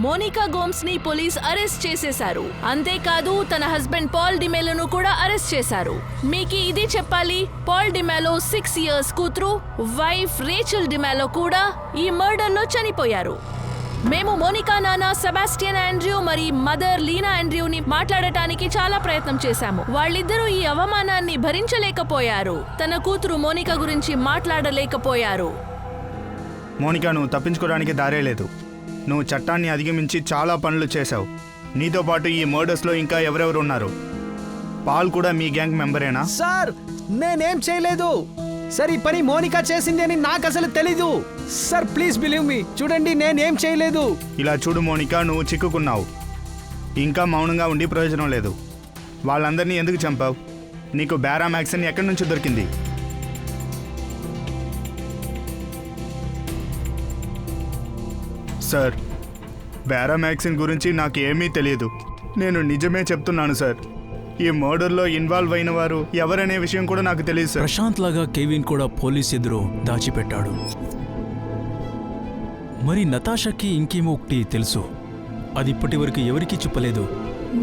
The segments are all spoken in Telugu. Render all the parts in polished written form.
మోనికా గోమ్స్ ని పోలీస్ అరెస్ట్ చేసేశారు. అంతేకాదు తన హస్బెండ్ పాల్ డిమెలోను కూడా అరెస్ట్ చేశారు. మీకు ఇది చెప్పాలి, పాల్ డిమెలో 6 years కూతురు వైఫ్ రేచల్ డిమెలో కూడా ఈ మర్డర్ లో చనిపోయారు. మేము మోనికా నాన్న సెబాస్టియన్ ఆండ్రూ మరి మదర్ లీనా ఆండ్రూని మాట్లాడటానికి చాలా ప్రయత్నం చేశాము. వాళ్ళిద్దరూ ఈ అవమానాన్ని భరించలేకపోయారు. తన కూతురు మోనికా గురించి మాట్లాడలేకపోయారు. మోనికా, నువ్వు తప్పించుకోవడానికి దారే లేదు. నువ్వు చట్టాన్ని అధిగమించి చాలా పనులు చేశావు. నీతో పాటు ఈ మర్డర్స్లో ఇంకా ఎవరెవరు ఉన్నారు? పాల్ కూడా మీ గ్యాంగ్ మెంబరేనా? సార్, నేనేం చేయలేదు సార్. ఈ పని మోనికా చేసింది అని నాకు అసలు తెలీదు సార్. ప్లీజ్ బిలీవ్ మీ. చూడండి, నేనేం చేయలేదు. ఇలా చూడు మోనికా, నువ్వు చిక్కుకున్నావు. ఇంకా మౌనంగా ఉండి ప్రయోజనం లేదు. వాళ్ళందరినీ ఎందుకు చంపావు? నీకు బ్యారామాక్సిన్ ఎక్కడి నుంచి దొరికింది? సార్, బ్యారామాక్సిన్ గురించి నాకు ఏమీ తెలియదు. నేను నిజమే చెప్తున్నాను సార్. ఈ మర్డర్లో ఇన్వాల్వ్ అయిన వారు ఎవరనే విషయం కూడా నాకు తెలియదు సార్. ప్రశాంత్ లాగా కెవిన్ కూడా పోలీస్ ఎదురు దాచిపెట్టాడు. మరి నతాషాకి ఇంకేమో ఒకటి తెలుసు. అది ఇప్పటి వరకు ఎవరికీ చెప్పలేదు.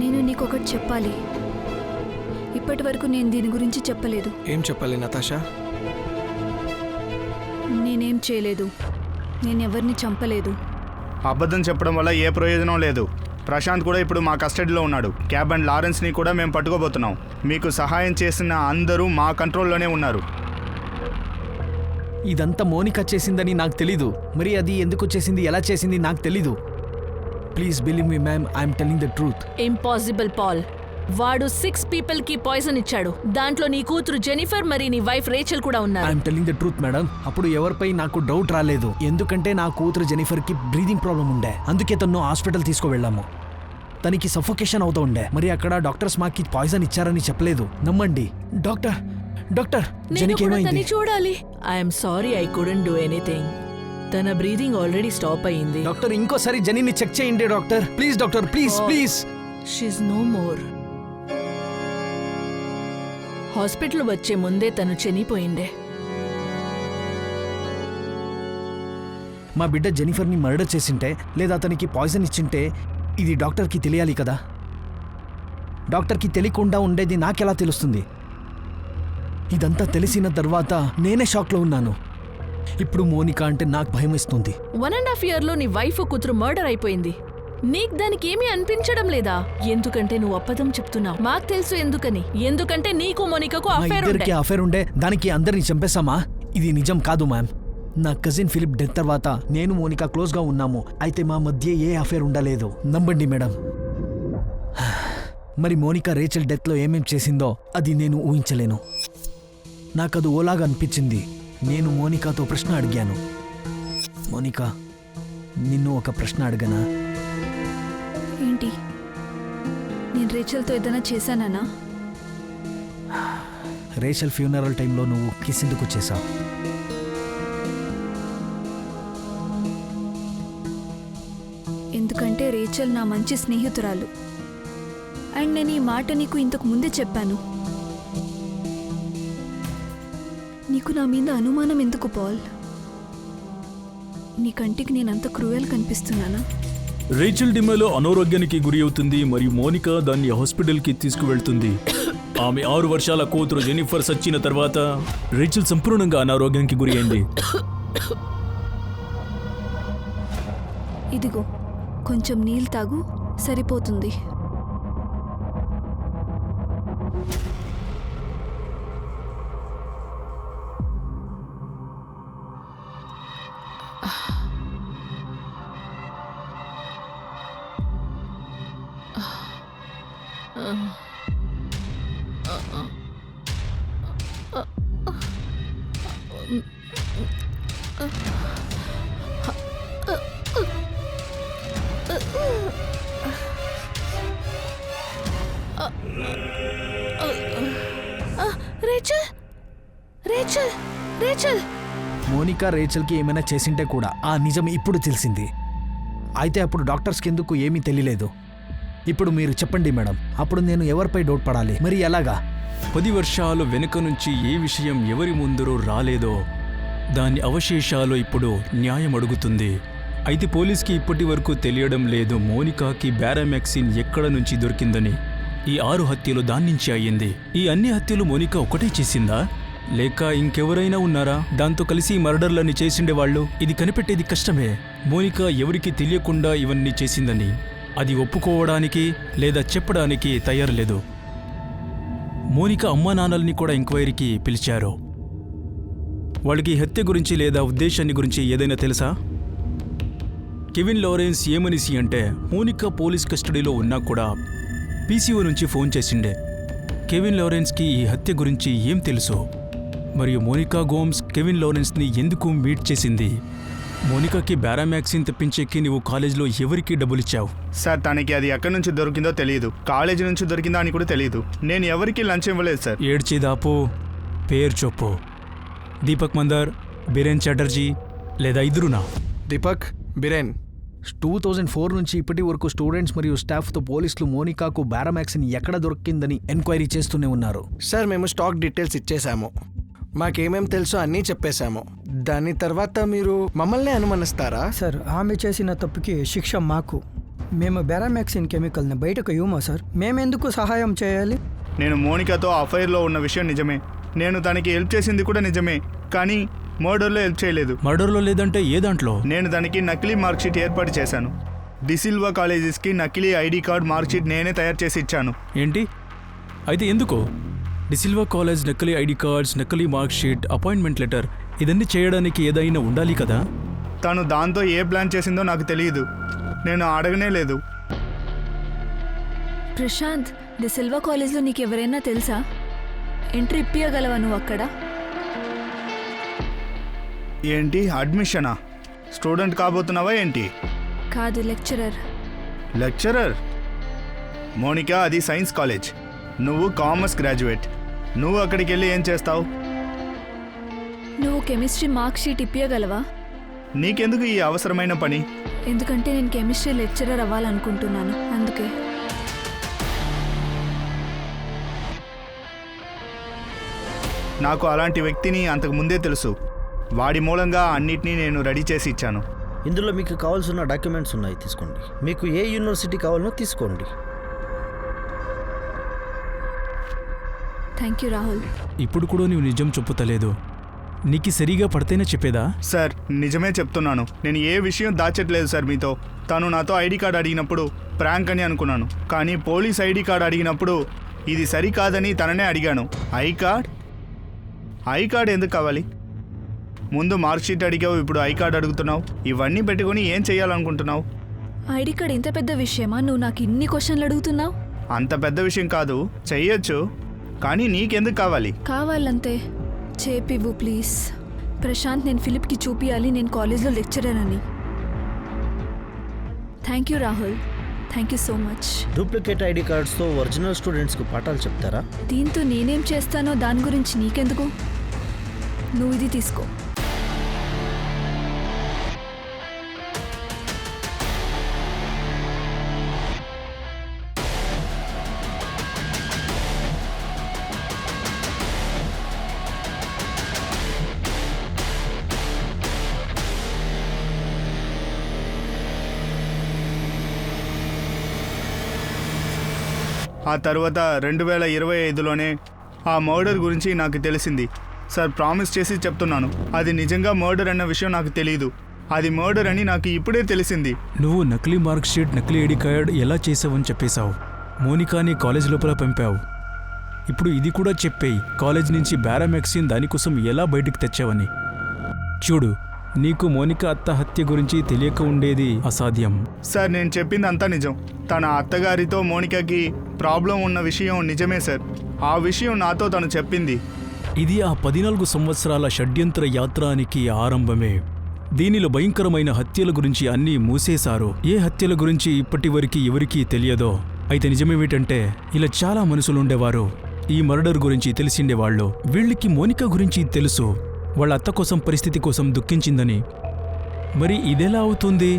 నేను నీకొకటి చెప్పాలి. ఇప్పటి వరకు నేను దీని గురించి చెప్పలేదు. ఏం చెప్పాలి నతాషా? నేనేం చేయలేదు. నేనెవరిని చంపలేదు. అబద్ధం చెప్పడం వల్ల ఏ ప్రయోజనం లేదు. ప్రశాంత్ కూడా ఇప్పుడు మా కస్టడీలో ఉన్నాడు. క్యాబ్ అండ్ లారెన్స్ని కూడా మేము పట్టుకోబోతున్నాం. మీకు సహాయం చేసిన అందరూ మా కంట్రోల్లోనే ఉన్నారు. ఇదంతా మోనికా చేసిందని నాకు తెలీదు. మరి అది ఎందుకు చేసింది, ఎలా చేసింది నాకు తెలీదు. Please believe me ma'am, I'm telling the truth. Impossible Paul. వాడు 6 people కి పాయిజన్ ఇచ్చాడు. దాంట్లో నీ కూతురు జెనిఫర్ మరి నీ వైఫ్ రేచల్ కూడా ఉన్నారు. I'm telling the truth madam. అప్పుడు ఎవరిపై నాకు డౌట్ రాలేదు. ఎందుకంటే నా కూతురు జెనిఫర్ కి బ్రీదింగ్ ప్రాబ్లం ఉండే. అందుకే తను హాస్పిటల్ తీసుకువెళ్ళాము. తనకి సఫోకేషన్ అవుతూ ఉండే. మరి అక్కడ డాక్టర్స్ మాకి పాయిజన్ ఇచ్చారని చెప్పలేదు. నమ్మండి. డాక్టర్ జెనికి ఏమైంది? చూడాలి. I'm sorry, I couldn't do anything. తన బ్రీదింగ్ ఆల్రెడీ స్టాప్ అయ్యింది. డాక్టర్, ఇంకోసారి జెనీని చెక్ చేయండి doctor. Please doctor, please. She's no more. Hospital వచ్చే ముందే తను చనిపోయిండే. మా బిడ్డ జెనిఫర్ని మర్డర్ చేసింటే లేదా అతనికి పాయిజన్ ఇచ్చింటే ఇది డాక్టర్కి తెలియాలి కదా. డాక్టర్కి తెలియకుండా ఉండేది నాకెలా తెలుస్తుంది? ఇదంతా తెలిసిన తర్వాత నేనే షాక్లో ఉన్నాను. ఇప్పుడు మోనికా అంటే నాకు భయం వేస్తుంది. 1.5 years లో నీ వైఫ్ కూతురు మర్డర్ అయిపోయింది. నీకు దానికి ఏమీ అనిపించడం లేదా? ఎందుకంటే నువ్వు అబద్ధం చెప్తున్నావు. మాకు తెలుసు ఎందుకని. ఎందుకంటే నీకు మోనికాకు అఫేర్ ఉండే. దానికి అందరినీ చంపేశామా? ఇది నిజం కాదు మ్యామ్. నా కజిన్ ఫిలిప్ డెత్ తర్వాత నేను మోనికా క్లోజ్గా ఉన్నాము. అయితే మా మధ్య ఏ అఫేర్ ఉండలేదు. నమ్మండి మేడం. మరి మోనికా రేచల్ డెత్లో ఏమేం చేసిందో అది నేను ఊహించలేను. నాకది ఓలాగా అనిపించింది. నేను మోనికాతో ప్రశ్న అడిగాను. మోనికా, నిన్ను ఒక ప్రశ్న అడగనా? ఏంటి? నేను రేచల్తో ఏదైనా చేశానా? రేచల్ ఫ్యూనరల్ టైంలో నువ్వు కిస్ ఎందుకు చేశావు? ఎందుకంటే రేచల్ నా మంచి స్నేహితురాలు. అండ్ నేను ఈ మాట నీకు ఇంతకు ముందే చెప్పాను. నీకు నా మీద అనుమానం ఎందుకు పాల్? నీ కంటికి నేనంత క్రూయల్ కనిపిస్తున్నానా? రేచల్ డిమెలో అనారోగ్యానికి గురి అవుతుంది మరియు మోనికా దాన్ని హాస్పిటల్కి తీసుకువెళ్తుంది. ఆమె 6 వర్షాల కూతురు జెనిఫర్ చచ్చిన తర్వాత రేచల్ సంపూర్ణంగా అనారోగ్యానికి గురి అయింది. ఇదిగో కొంచెం నీళ్ళు తాగు, సరిపోతుంది. రేచల్ మోనికా రేచల్కి ఏమైనా చేసింటే కూడా ఆ నిజం ఇప్పుడు తెలిసింది. అయితే అప్పుడు డాక్టర్స్కి ఎందుకు ఏమీ తెలియలేదు? ఇప్పుడు మీరు చెప్పండి మేడం, అప్పుడు నేను ఎవరిపై డౌట్ పడాలి? మరి ఎలాగా? 10 వర్షాలు వెనుక నుంచి ఏ విషయం ఎవరి ముందరో రాలేదో దాని అవశేషాలు ఇప్పుడు న్యాయం అడుగుతుంది. అయితే పోలీస్కి ఇప్పటి వరకు తెలియడం లేదు మోనికాకి బ్యారామెక్సిన్ ఎక్కడ నుంచి దొరికిందని. ఈ 6 హత్యలు దాని నుంచి అయ్యింది. ఈ అన్ని హత్యలు మోనికా ఒకటే చేసిందా, లేక ఇంకెవరైనా ఉన్నారా దాంతో కలిసి ఈ మర్డర్లన్నీ చేసిండేవాళ్ళు? ఇది కనిపెట్టేది కష్టమే. మోనికా ఎవరికీ తెలియకుండా ఇవన్నీ చేసిందని అది ఒప్పుకోవడానికి లేదా చెప్పడానికి తయారులేదు. మోనికా అమ్మా నాన్నల్ని కూడా ఎంక్వైరీకి పిలిచారు. వాళ్ళకి హత్య గురించి లేదా ఉద్దేశాన్ని గురించి ఏదైనా తెలుసా? కెవిన్ లారెన్స్ ఏమనిసి అంటే మోనికా పోలీస్ కస్టడీలో ఉన్నా కూడా పీసీఓ నుంచి ఫోన్ చేసిండే. కెవిన్ లారెన్స్కి ఈ హత్య గురించి ఏం తెలుసు, మరియు మోనికా గోమ్స్ కెవిన్ లారెన్స్ని ఎందుకు మీట్ చేసింది? మోనికాకి బ్యారామెక్సిన్ తెప్పించేకి నువ్వు కాలేజ్లో ఎవరికి డబ్బులిచ్చావు? సార్ తనకి అది ఎక్కడి నుంచి దొరికిందో తెలియదు, కాలేజీ నుంచి దొరికిందా అని కూడా తెలియదు. నేను ఎవరికి లంచ్ ఇవ్వలేదు సార్. ఏడ్చేదాపు, పేరు చెప్పు. దీపక్ మందర్, బిరేన్ చటర్జీ, లేదా ఇద్దరునా? దీపక్, బిరేన్. 2004 నుంచి ఇప్పటి వరకు స్టూడెంట్స్ మరియు స్టాఫ్తో పోలీసులు మోనికాకు బ్యారామెక్సిన్ ఎక్కడ దొరికిందని ఎంక్వైరీ చేస్తూనే ఉన్నారు. సార్ మేము స్టాక్ డీటెయిల్స్ ఇచ్చేసాము, మాకేమేం తెలుసో అన్నీ చెప్పేశాము. దాని తర్వాత మీరు మమ్మల్ని అనుమానిస్తారా? సార్ ఆమె చేసిన తప్పుకి శిక్ష మాకు. మేము బ్యారామెక్సిన్ కెమికల్ని బయటకు ఇవ్వమా సార్? మేమెందుకు సహాయం చేయాలి? నేను మోనికాతో అఫైర్లో ఉన్న విషయం నిజమే, నేను తనకి హెల్ప్ చేసింది కూడా నిజమే, కానీ మర్డర్లో హెల్ప్ చేయలేదు. మర్డర్లో లేదంటే ఏ దాంట్లో? నేను దానికి నకిలీ మార్క్షీట్ ఏర్పాటు చేశాను. డిసిల్వా కాలేజెస్కి నకిలీ ఐడి కార్డ్ మార్క్షీట్ నేనే తయారు చేసి ఇచ్చాను. ఏంటి? అయితే ఎందుకు? డిసిల్వా కాలేజ్ నకిలీ ఐడి కార్డ్స్, నకిలీ మార్క్షీట్, అపాయింట్మెంట్ లెటర్ ఇదన్నీ చేయడానికి ఏదైనా ఉండాలి కదా? తను దాంతో ఏ ప్లాన్ చేసిందో నాకు తెలియదు, నేను అడగనే లేదు. ప్రశాంత్, ది సిల్వా కాలేజ్లో నీకు ఎవరైనా తెలుసా? ఎంట్రీ ఇప్పియగలవా నువ్వు అక్కడ? ఏంటి అడ్మిషనా? స్టూడెంట్ కాబోతున్నావా ఏంటి? కాదు, లెక్చరర్. లెక్చరర్? మోనికా, అది సైన్స్ కాలేజ్, నువ్వు కామర్స్ గ్రాడ్యుయేట్. నువ్వు అక్కడికి వెళ్ళి ఏం చేస్తావు? నువ్వు కెమిస్ట్రీ మార్క్ షీట్ ఇప్పియగలవా? నీకెందుకు ఈ అవసరమైన పని? ఎందుకంటే నేను కెమిస్ట్రీ లెక్చరర్ అవ్వాలనుకుంటున్నాను, అందుకే. నాకు అలాంటి వ్యక్తిని అంతకు ముందే తెలుసు, వాడి మూలంగా అన్నిటినీ నేను రెడీ చేసి ఇచ్చాను. ఇందులో మీకు కావాల్సిన డాక్యుమెంట్స్ ఉన్నాయి, తీసుకోండి. మీకు ఏ యూనివర్సిటీ కావాలనో తీసుకోండి. Thank you Rahul. ఇప్పుడు కూడా నువ్వు నిజం చెప్పుతలేదు. నీకు సరిగా పడితేనే చెప్పేదా? సార్ నిజమే చెప్తున్నాను, నేను ఏ విషయం దాచట్లేదు సార్ మీతో. తను నాతో ఐడి కార్డ్ అడిగినప్పుడు ప్రాంక్ అని అనుకున్నాను, కానీ పోలీస్ ఐడి కార్డ్ అడిగినప్పుడు ఇది సరికాదని తననే అడిగాను. ఐ కార్డ్ ఎందుకు కావాలి? ముందు మార్క్షీట్ అడిగావు, ఇప్పుడు ఐ కార్డ్ అడుగుతున్నావు. ఇవన్నీ పెట్టుకుని ఏం చేయాలనుకుంటున్నావు? ఐడి కార్డ్ ఇంత పెద్ద విషయమా? నువ్వు నాకు ఇన్ని క్వశ్చన్లు అడుగుతున్నావు. అంత పెద్ద విషయం కాదు, చెయ్యొచ్చు, కానీ నీకెందుకు కావాలి? కావాలంతే చేపివ్వు ప్లీజ్. ప్రశాంత్, నేను ఫిలిప్కి చూపియాలి నేను కాలేజ్లో లెక్చరర్ అని. Thank you Rahul, thank you so much. Duplicate ID కార్డ్స్తో ఒరిజినల్ స్టూడెంట్స్కు పాఠాలు చెప్తారా? దీంతో నేనేం చేస్తానో దాని గురించి నీకెందుకు? నువ్వు ఇది తీసుకో. ఆ తర్వాత 2025లోనే ఆ మర్డర్ గురించి నాకు తెలిసింది. సార్ ప్రామిస్ చేసి చెప్తున్నాను, అది నిజంగా మర్డర్ అన్న విషయం నాకు తెలియదు. అది మర్డర్ అని నాకు ఇప్పుడే తెలిసింది. నువ్వు నకిలీ మార్క్ షీట్, నకిలీ ఐడి కార్డ్ ఎలా చేసావని చెప్పేశావు. మోనికాని కాలేజ్ లోపల పంపావు. ఇప్పుడు ఇది కూడా చెప్పేయి, కాలేజ్ నుంచి బ్యారామెక్సిన్ దానికోసం ఎలా బయటికి తెచ్చావని. చూడు, నీకు మోనికా అత్త హత్య గురించి తెలియక ఉండేది అసాధ్యం. సార్ నేను చెప్పింది అంతా నిజం. తన అత్తగారితో మోనికాకి ప్రాబ్లం ఉన్న విషయం నిజమే సార్. ఆ విషయం నాతో తను చెప్పింది. ఇది ఆ 14 సంవత్సరాల షడ్యంత్ర యాత్రానికి ఆరంభమే. దీనిలో భయంకరమైన హత్యల గురించి అన్నీ మూసేశారు. ఏ హత్యల గురించి ఇప్పటి వరకు ఎవరికీ తెలియదో. అయితే నిజమేమిటంటే ఇలా చాలా మనుషులుండేవారు, ఈ మర్డర్ గురించి తెలిసిండేవాళ్ళు. వీళ్ళకి మోనికా గురించి తెలుసు, వాళ్ళ అత్త కోసం పరిస్థితి కోసం దుఃఖించిందని. మరి ఇదెలా అవుతుంది?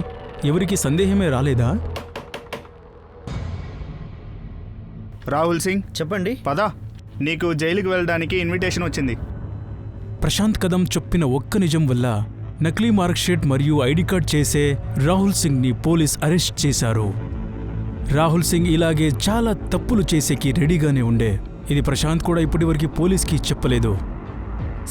ఎవరికి సందేహమే రాలేదా? రాహుల్ సింగ్, చెప్పండి. పద, నీకు జైలుకి వెళ్ళడానికి ఇన్విటేషన్ వచ్చింది. ప్రశాంత్ కదం చెప్పిన ఒక్క నిజం వల్ల నకిలీ మార్క్ షీట్ మరియు ఐడి కార్డ్ చేసే రాహుల్ సింగ్ని పోలీస్ అరెస్ట్ చేశారు. రాహుల్ సింగ్ ఇలాగే చాలా తప్పులు చేసేకి రెడీగానే ఉండే. ఇది ప్రశాంత్ కూడా ఇప్పటివరకు పోలీస్కి చెప్పలేదు.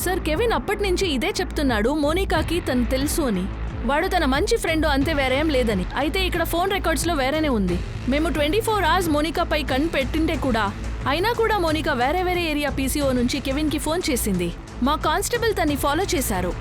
సార్ కెవిన్ అప్పటి నుంచి ఇదే చెప్తున్నాడు మోనికాకి తను తెలుసు అని. వాడు తన మంచి ఫ్రెండ్ అంతే, వేరేం లేదని. అయితే ఇక్కడ ఫోన్ రికార్డ్స్లో వేరేనే ఉంది. మేము 24 hours మోనికాపై కన్ను పెట్టింటే కూడా అయినా కూడా మోనికా వేరే ఏరియా పీసీఓ నుంచి కెవిన్కి ఫోన్ చేసింది. మా కానిస్టేబుల్ తన్ని ఫాలో చేశారు.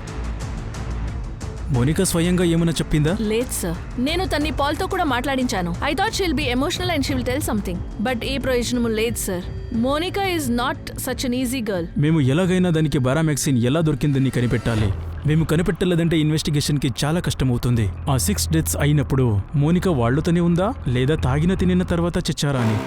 మోనికా స్వయంగా ఏమైనా చెప్పిందా? లేదు సార్, నేను తన్ని పాల్తో కూడా మాట్లాడించాను. I thought she'll be emotional and she will tell something, but ఏ ప్రయోజనము లేదు sir. Monica is not such an easy girl. మేము ఎలాగైనా దానికి బారామెక్సిన్ ఎలా దొరికిందని కనిపెట్టాలి. మేము కనిపెట్టలేదంటే ఇన్వెస్టిగేషన్కి చాలా కష్టమవుతుంది. ఆ 6 deaths అయినప్పుడు మోనికా వాళ్ళతోనే ఉందా లేదా తాగిన తినిన తర్వాత చచ్చారా అని.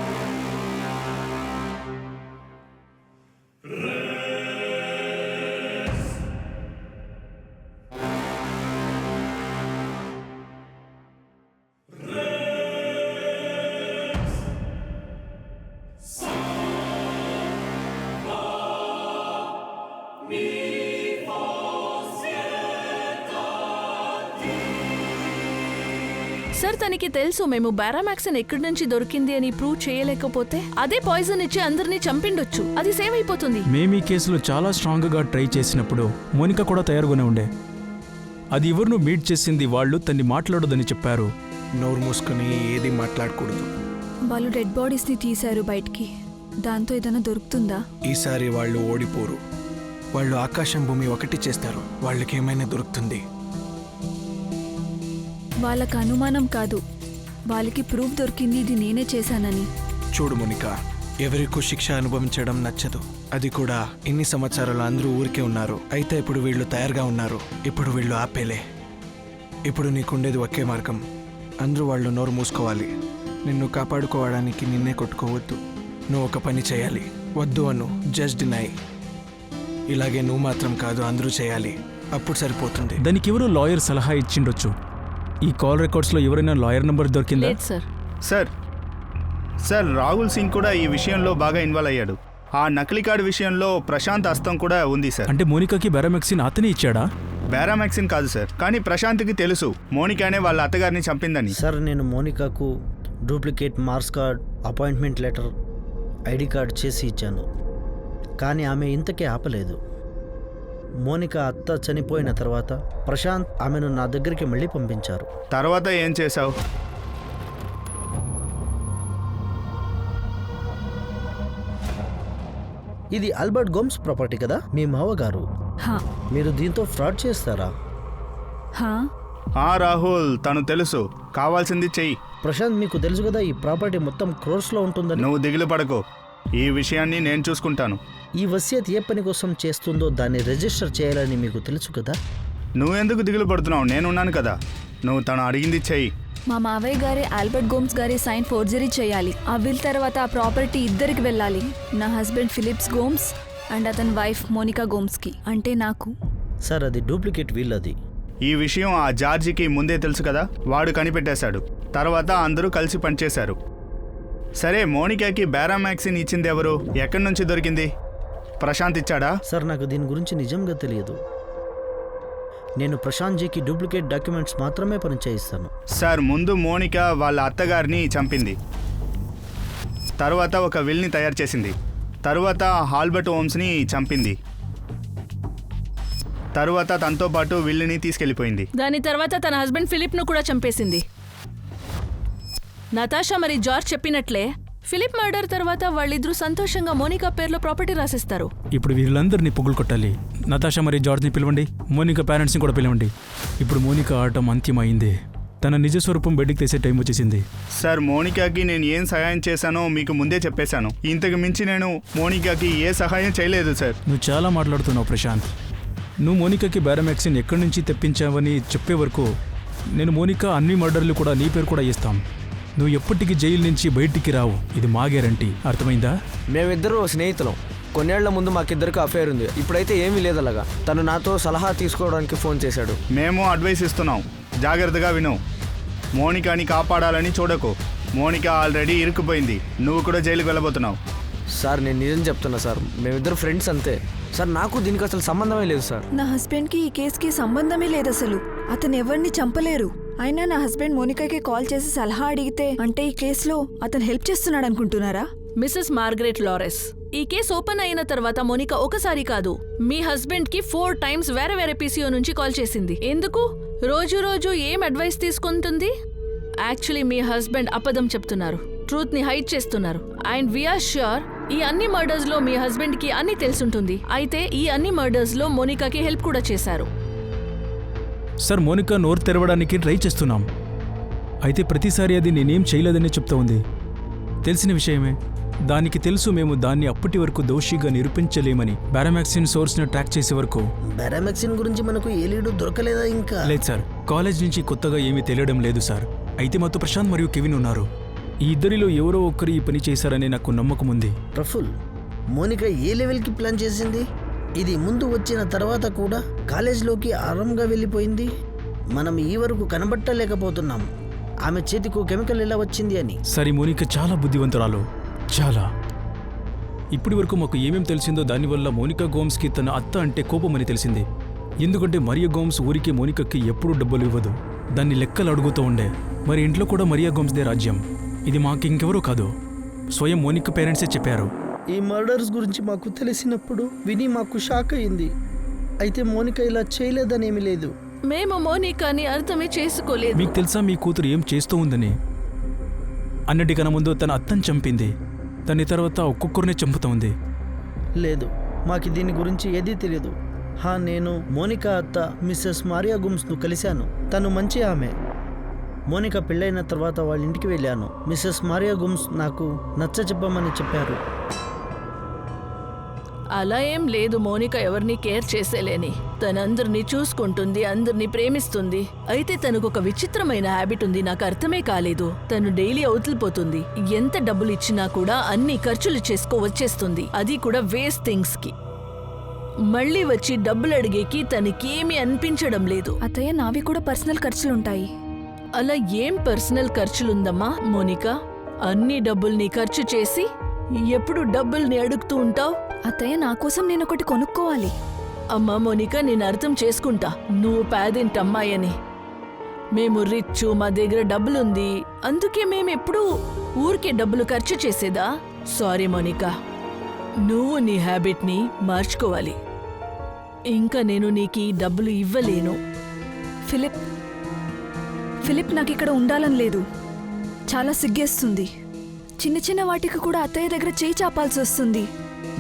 సార్ తనకి తెలుసు మేము బారామాక్సిన్ ఎక్కడి నుంచి దొరికింది అని ప్రూవ్ చేయలేకపోతే అదే పాయిజన్ ఇచ్చి అందరినీ చంపిండొచ్చు. అది సేవ్ అయిపోతుంది. మేము ఈ కేసులో చాలా స్ట్రాంగ్గా ట్రై చేసినప్పుడు మోనికా కూడా తయారుగానే ఉండే. అది ఎవరినో మీట్ చేసింది, వాళ్ళు తన్ని మాట్లాడొద్దని చెప్పారు. నోరు మూసుకొని ఏది మాట్లాడకూడదు. వాళ్ళు డెడ్ బాడీస్ని తీశారు బయటికి. దాంతో ఏదైనా దొరుకుతుందా? ఈసారి వాళ్ళు ఓడిపోరు. వాళ్ళు ఆకాశం భూమి ఒకటి చేస్తారు. వాళ్ళకి ఏమైనా దొరుకుతుంది. వాళ్ళకి అనుమానం కాదు, వాళ్ళకి ప్రూఫ్ దొరికింది ఇది నేనే చేశానని. చూడు మోనికా, ఎవరికూ శిక్ష అనుభవించడం నచ్చదు. అది కూడా ఇన్ని సంవత్సరాలు అందరూ ఊరికే ఉన్నారు. అయితే ఇప్పుడు వీళ్ళు తయారుగా ఉన్నారు. ఇప్పుడు వీళ్ళు ఆపేలే. ఇప్పుడు నీకుండేది ఒకే మార్గం. అందరూ వాళ్ళు నోరు మూసుకోవాలి. నిన్ను కాపాడుకోవడానికి నిన్నే కొట్టుకోవద్దు. నువ్వు ఒక పని చేయాలి. వద్దు అను, జస్ట్ డినై. ఇలాగే నువ్వు మాత్రం కాదు, అందరూ చేయాలి. అప్పుడు సరిపోతుంది. దానికి ఎవరో లాయర్ సలహా ఇచ్చిండొచ్చు. ఈ కాల్ రికార్డ్స్లో ఎవరైనా లాయర్ నంబర్ దొరికిందా? లేదు సార్. సార్ రాహుల్ సింగ్ కూడా ఈ విషయంలో బాగా ఇన్వాల్వ్ అయ్యాడు. ఆ నకిలీ కార్డు విషయంలో ప్రశాంత్ హస్తం కూడా ఉంది సార్. అంటే మోనికాకి బారామెక్సిన్ అతనే ఇచ్చాడా? బారామెక్సిన్ కాదు సార్, కానీ ప్రశాంత్కి తెలుసు మోనికానే వాళ్ళ అత్తగారిని చంపిందని. సార్ నేను మోనికాకు duplicate marks card, appointment letter, ID card చేసి ఇచ్చాను. కానీ ఆమె ఇంతకే ఆపలేదు. మోనికా అత్త చనిపోయిన తర్వాత ప్రశాంత్ ఆమెను నా దగ్గరికి మళ్ళీ పంపించారు. తర్వాత ఏం చేశావు? ఇది ఆల్బర్ట్ గోమ్స్ ప్రాపర్టీ కదా, మీ మావగారు. హా మీరు దీంతో ఫ్రాడ్ చేస్తారా? హా రాహుల్, తను తెలుసు, కావాల్సింది చెయ్యి. ప్రశాంత్ మీకు తెలుసు కదా ఈ ప్రాపర్టీ మొత్తం క్రోర్స్లో ఉంటుందని. నువ్వు దిగులు పడకు, ఈ విషయాన్ని నేను చూసుకుంటాను. ఈ వసియత్ ఏ పని కోసం చేస్తుందో దాన్ని రిజిస్టర్ చేయాలని మీకు తెలుసు కదా. నువ్వెందుకు దిగులు పడుతున్నావు? నేనున్నాను కదా. నువ్వు తను అడిగింది చెయ్యి. మా మావయ్య గారి ఆల్బర్ట్ గోమ్స్ గారి సైన్ ఫోర్జరీ చేయాలి. ఆ విల్ తర్వాత ఆ ప్రాపర్టీ ఇద్దరికి వెళ్ళాలి. నా హస్బెండ్ ఫిలిప్స్ గోమ్స్ అండ్ అతని వైఫ్ మోనికా గోమ్స్కి, అంటే నాకు. సార్ అది డూప్లికేట్ వీల్. అది ఈ విషయం ఆ జార్జికి ముందే తెలుసు కదా, వాడు కనిపెట్టేశాడు. తర్వాత అందరూ కలిసి పనిచేశారు. సరే, మోనికాకి బారామాక్సిన్ ఇచ్చింది ఎవరు? ఎక్కడి నుంచి దొరికింది? ప్రశాంత్ ఇచ్చాడా? సార్ నాకు దీని గురించి నిజంగా తెలియదు. నేను ప్రశాంత్ జీకి డూప్లికేట్ డాక్యుమెంట్స్ మాత్రమే పనిచేయిస్తాను. సార్, ముందు మోనికా వాళ్ళ అత్తగారిని చంపింది. తర్వాత ఒక విల్ని తయారు చేసింది. తర్వాత ఆల్బర్ట్ హోమ్స్ని చంపింది. తర్వాత తనతో పాటు విల్ని తీసుకెళ్లిపోయింది. దాని తర్వాత తన హస్బెండ్ ఫిలిప్ను కూడా చంపేసింది. నతాషా మరి జార్జ్ చెప్పినట్లే ఫిలిప్ మర్డర్ తర్వాత వాళ్ళిద్దరూ సంతోషంగా మోనికా పేర్లో ప్రాపర్టీ రాసిస్తారు. ఇప్పుడు వీళ్ళందరినీ పొగులు కొట్టాలి. నతాషా మరి జార్జ్ని పిలవండి, మోనికా పేరెంట్స్ని కూడా పిలవండి. ఇప్పుడు మోనికా ఆటం అంత్యమైంది. తన నిజ స్వరూపం బయటికి తీసే టైం వచ్చేసింది. సార్, మోనికాకి నేను ఏం సహాయం చేశానో మీకు ముందే చెప్పేశాను. ఇంతకు మించి నేను మోనికాకి ఏ సహాయం చేయలేదు సార్. నువ్వు చాలా మాట్లాడుతున్నావు ప్రశాంత్. నువ్వు మోనికాకి బారామెక్సిన్ ఎక్కడి నుంచి తెప్పించావని చెప్పే వరకు నేను మోనికా అన్ని మర్డర్లు కూడా నీ పేరు కూడా ఇస్తాం. నువ్వు ఎప్పటికీ జైలు నుంచి బయటికి రావు, ఇది మా గ్యారంటీ. అర్థమైందా? మేమిద్దరూ స్నేహితులం. కొన్నేళ్ల ముందు మాకిద్దరికి అఫేర్ ఉంది. ఇప్పుడైతే ఏమీ లేదలాగా. తను నాతో సలహా తీసుకోవడానికి ఫోన్ చేశాడు. మేము అడ్వైస్ ఇస్తున్నాం, జాగ్రత్తగా విను. మోనికాని కాపాడాలని చూడకు. మోనికా ఆల్రెడీ ఇరుక్కుపోయింది. నువ్వు కూడా జైలుకు వెళ్ళబోతున్నావు. సార్ నేను నిజం చెప్తున్నా సార్, మేమిద్దరు ఫ్రెండ్స్ అంతే సార్. నాకు దీనికి అసలు సంబంధమే లేదు సార్. నా హస్బెండ్కి ఈ కేసుకి సంబంధమే లేదు అసలు. అతను ఎవరిని చంపలేరు. అయినా నా హస్బెండ్ మోనికాకి కాల్ చేసి సలహా అడిగితే అంటే ఈ కేసులో అతను హెల్ప్ చేస్తున్నాడు అనుకుంటున్నారా? మిసెస్ మార్గరెట్ లారెస్, ఈ కేసు ఓపెన్ అయిన తర్వాత మోనికా ఒకసారి కాదు మీ హస్బెండ్ కి 4 times వేరే వేరే పీసీఓ నుంచి కాల్ చేసింది. ఎందుకు? రోజు ఏం అడ్వైస్ తీసుకుంటుంది? యాక్చువల్లీ మీ హస్బెండ్ అబద్ధం చెప్తున్నారు, ట్రూత్ ని హైడ్ చేస్తున్నారు. అండ్ వీఆర్ ష్యూర్ ఈ అన్ని మర్డర్స్ లో మీ హస్బెండ్ కి అన్ని తెలుసుంటుంది. అయితే ఈ అన్ని మర్డర్స్ లో మోనికాకి హెల్ప్ కూడా చేశారు. సార్, మోనికా నోరు తెరవడానికి ట్రై చేస్తున్నాం. అయితే ప్రతిసారి అది నేనేం చేయలేదని చెప్తా ఉంది. తెలిసిన విషయమే. దానికి తెలుసు మేము దాన్ని అప్పటి వరకు దోషిగా నిరూపించలేమని. బారామాక్సిన్ సోర్స్ను ట్రాక్ చేసే వరకు. బారామాక్సిన్ గురించి మనకు ఏ లీడు దొరకలేదా ఇంకా? లేదు సార్, కాలేజ్ నుంచి కొత్తగా ఏమీ తెలియడం లేదు సార్. అయితే మాతో ప్రశాంత్ మరియు కెవిన్ ఉన్నారు. ఈ ఇద్దరిలో ఎవరో ఒక్కరు ఈ పని చేశారని నాకు నమ్మకం ఉంది. ప్రఫుల్, మోనికా ఏ లెవెల్కి ప్లాన్ చేసింది? ఇది ముందు వచ్చిన తర్వాత కూడా కాలేజ్లోకి ఆరాంగా వెళ్ళిపోయింది. మనం ఈ వరకు కనబట్టలేకపోతున్నాం ఆమె చేతికి కెమికల్ ఎలా వచ్చింది అని. సరే, మోనికా చాలా బుద్ధివంతురాలు, చాలా. ఇప్పటి వరకు మాకు ఏమేం తెలిసిందో దానివల్ల మోనికా గోమ్స్కి తన అత్త అంటే కోపమని తెలిసింది. ఎందుకంటే మరియా గోమ్స్ ఊరికి మోనికాకి ఎప్పుడూ డబ్బులు ఇవ్వదు, దాన్ని లెక్కలు అడుగుతూ ఉండే. మరి ఇంట్లో కూడా మరియా గోమ్స్దే రాజ్యం. ఇది మాకు ఇంకెవరూ కాదు, స్వయం మోనికా పేరెంట్సే చెప్పారు. ఈ మర్డర్స్ గురించి మాకు తెలిసినప్పుడు విని మాకు షాక్ అయింది. అయితే మోనికా ఇలా చేయలేదనేమి లేదు. మేము మోనికాని అర్థమే చేసుకోలేదు. మీకు తెలుసా మీ కూతురు ఏం చేస్తూ ఉందని? అన్నిటికన్నా ముందు తన అత్తని చంపింది, దాని తర్వాత ఒక్కొక్కరినే చంపుతూ ఉంది. లేదు, మాకు దీని గురించి ఏదీ తెలియదు. నేను మోనికా అత్త మిస్సెస్ మారియా గుమ్స్ను కలిశాను. తను మంచి ఆమె. మోనికా పెళ్ళైన తర్వాత వాళ్ళ ఇంటికి వెళ్ళాను. మిస్సెస్ మారియా గుమ్స్ నాకు నచ్చ చెప్పమని చెప్పారు. అలా ఏం లేదు. మోనికా ఎవరిని కేర్ చేసేలేని, తనందరినీ చూసుకుంటుంది, అందరినీ ప్రేమిస్తుంది. అయితే తనకు ఒక విచిత్రమైన హ్యాబిట్ ఉంది, నాకు అర్థమే కాలేదు. తను డైలీ అవుతులిపోతుంది. ఎంత డబ్బులు ఇచ్చినా కూడా అన్ని ఖర్చులు వచ్చేస్తుంది, అది కూడా వేస్ట్ థింగ్స్ కి. మళ్ళీ వచ్చి డబ్బులు అడిగేకి తనకేమీ అనిపించడం లేదు. అత్తయ్య, నావి కూడా పర్సనల్ ఖర్చులుంటాయి. అలా ఏం పర్సనల్ ఖర్చులుందమ్మా మోనికా? అన్ని డబ్బుల్ని ఖర్చు చేసి ఎప్పుడు డబ్బుల్ని అడుగుతూ ఉంటావు? అత్తయ్య, నా కోసం నేను ఒకటి కొనుక్కోవాలి. అమ్మా మోనికా, నేను అర్థం చేసుకుంటా, నువ్వు పేదింటమ్మాయని. మేము రిచ్, మా దగ్గర డబ్బులుంది, అందుకే మేమెప్పుడూ ఊరికే డబ్బులు ఖర్చు చేసేదా? సారీ మోనికా, నువ్వు నీ హ్యాబిట్ని మార్చుకోవాలి. ఇంకా నేను నీకు డబ్బులు ఇవ్వలేను. ఫిలిప్ నాకు ఇక్కడ ఉండాలని లేదు. చాలా సిగ్గేస్తుంది. చిన్న చిన్న వాటికి కూడా అత్తయ్య దగ్గర చేయి చాపాల్సి వస్తుంది.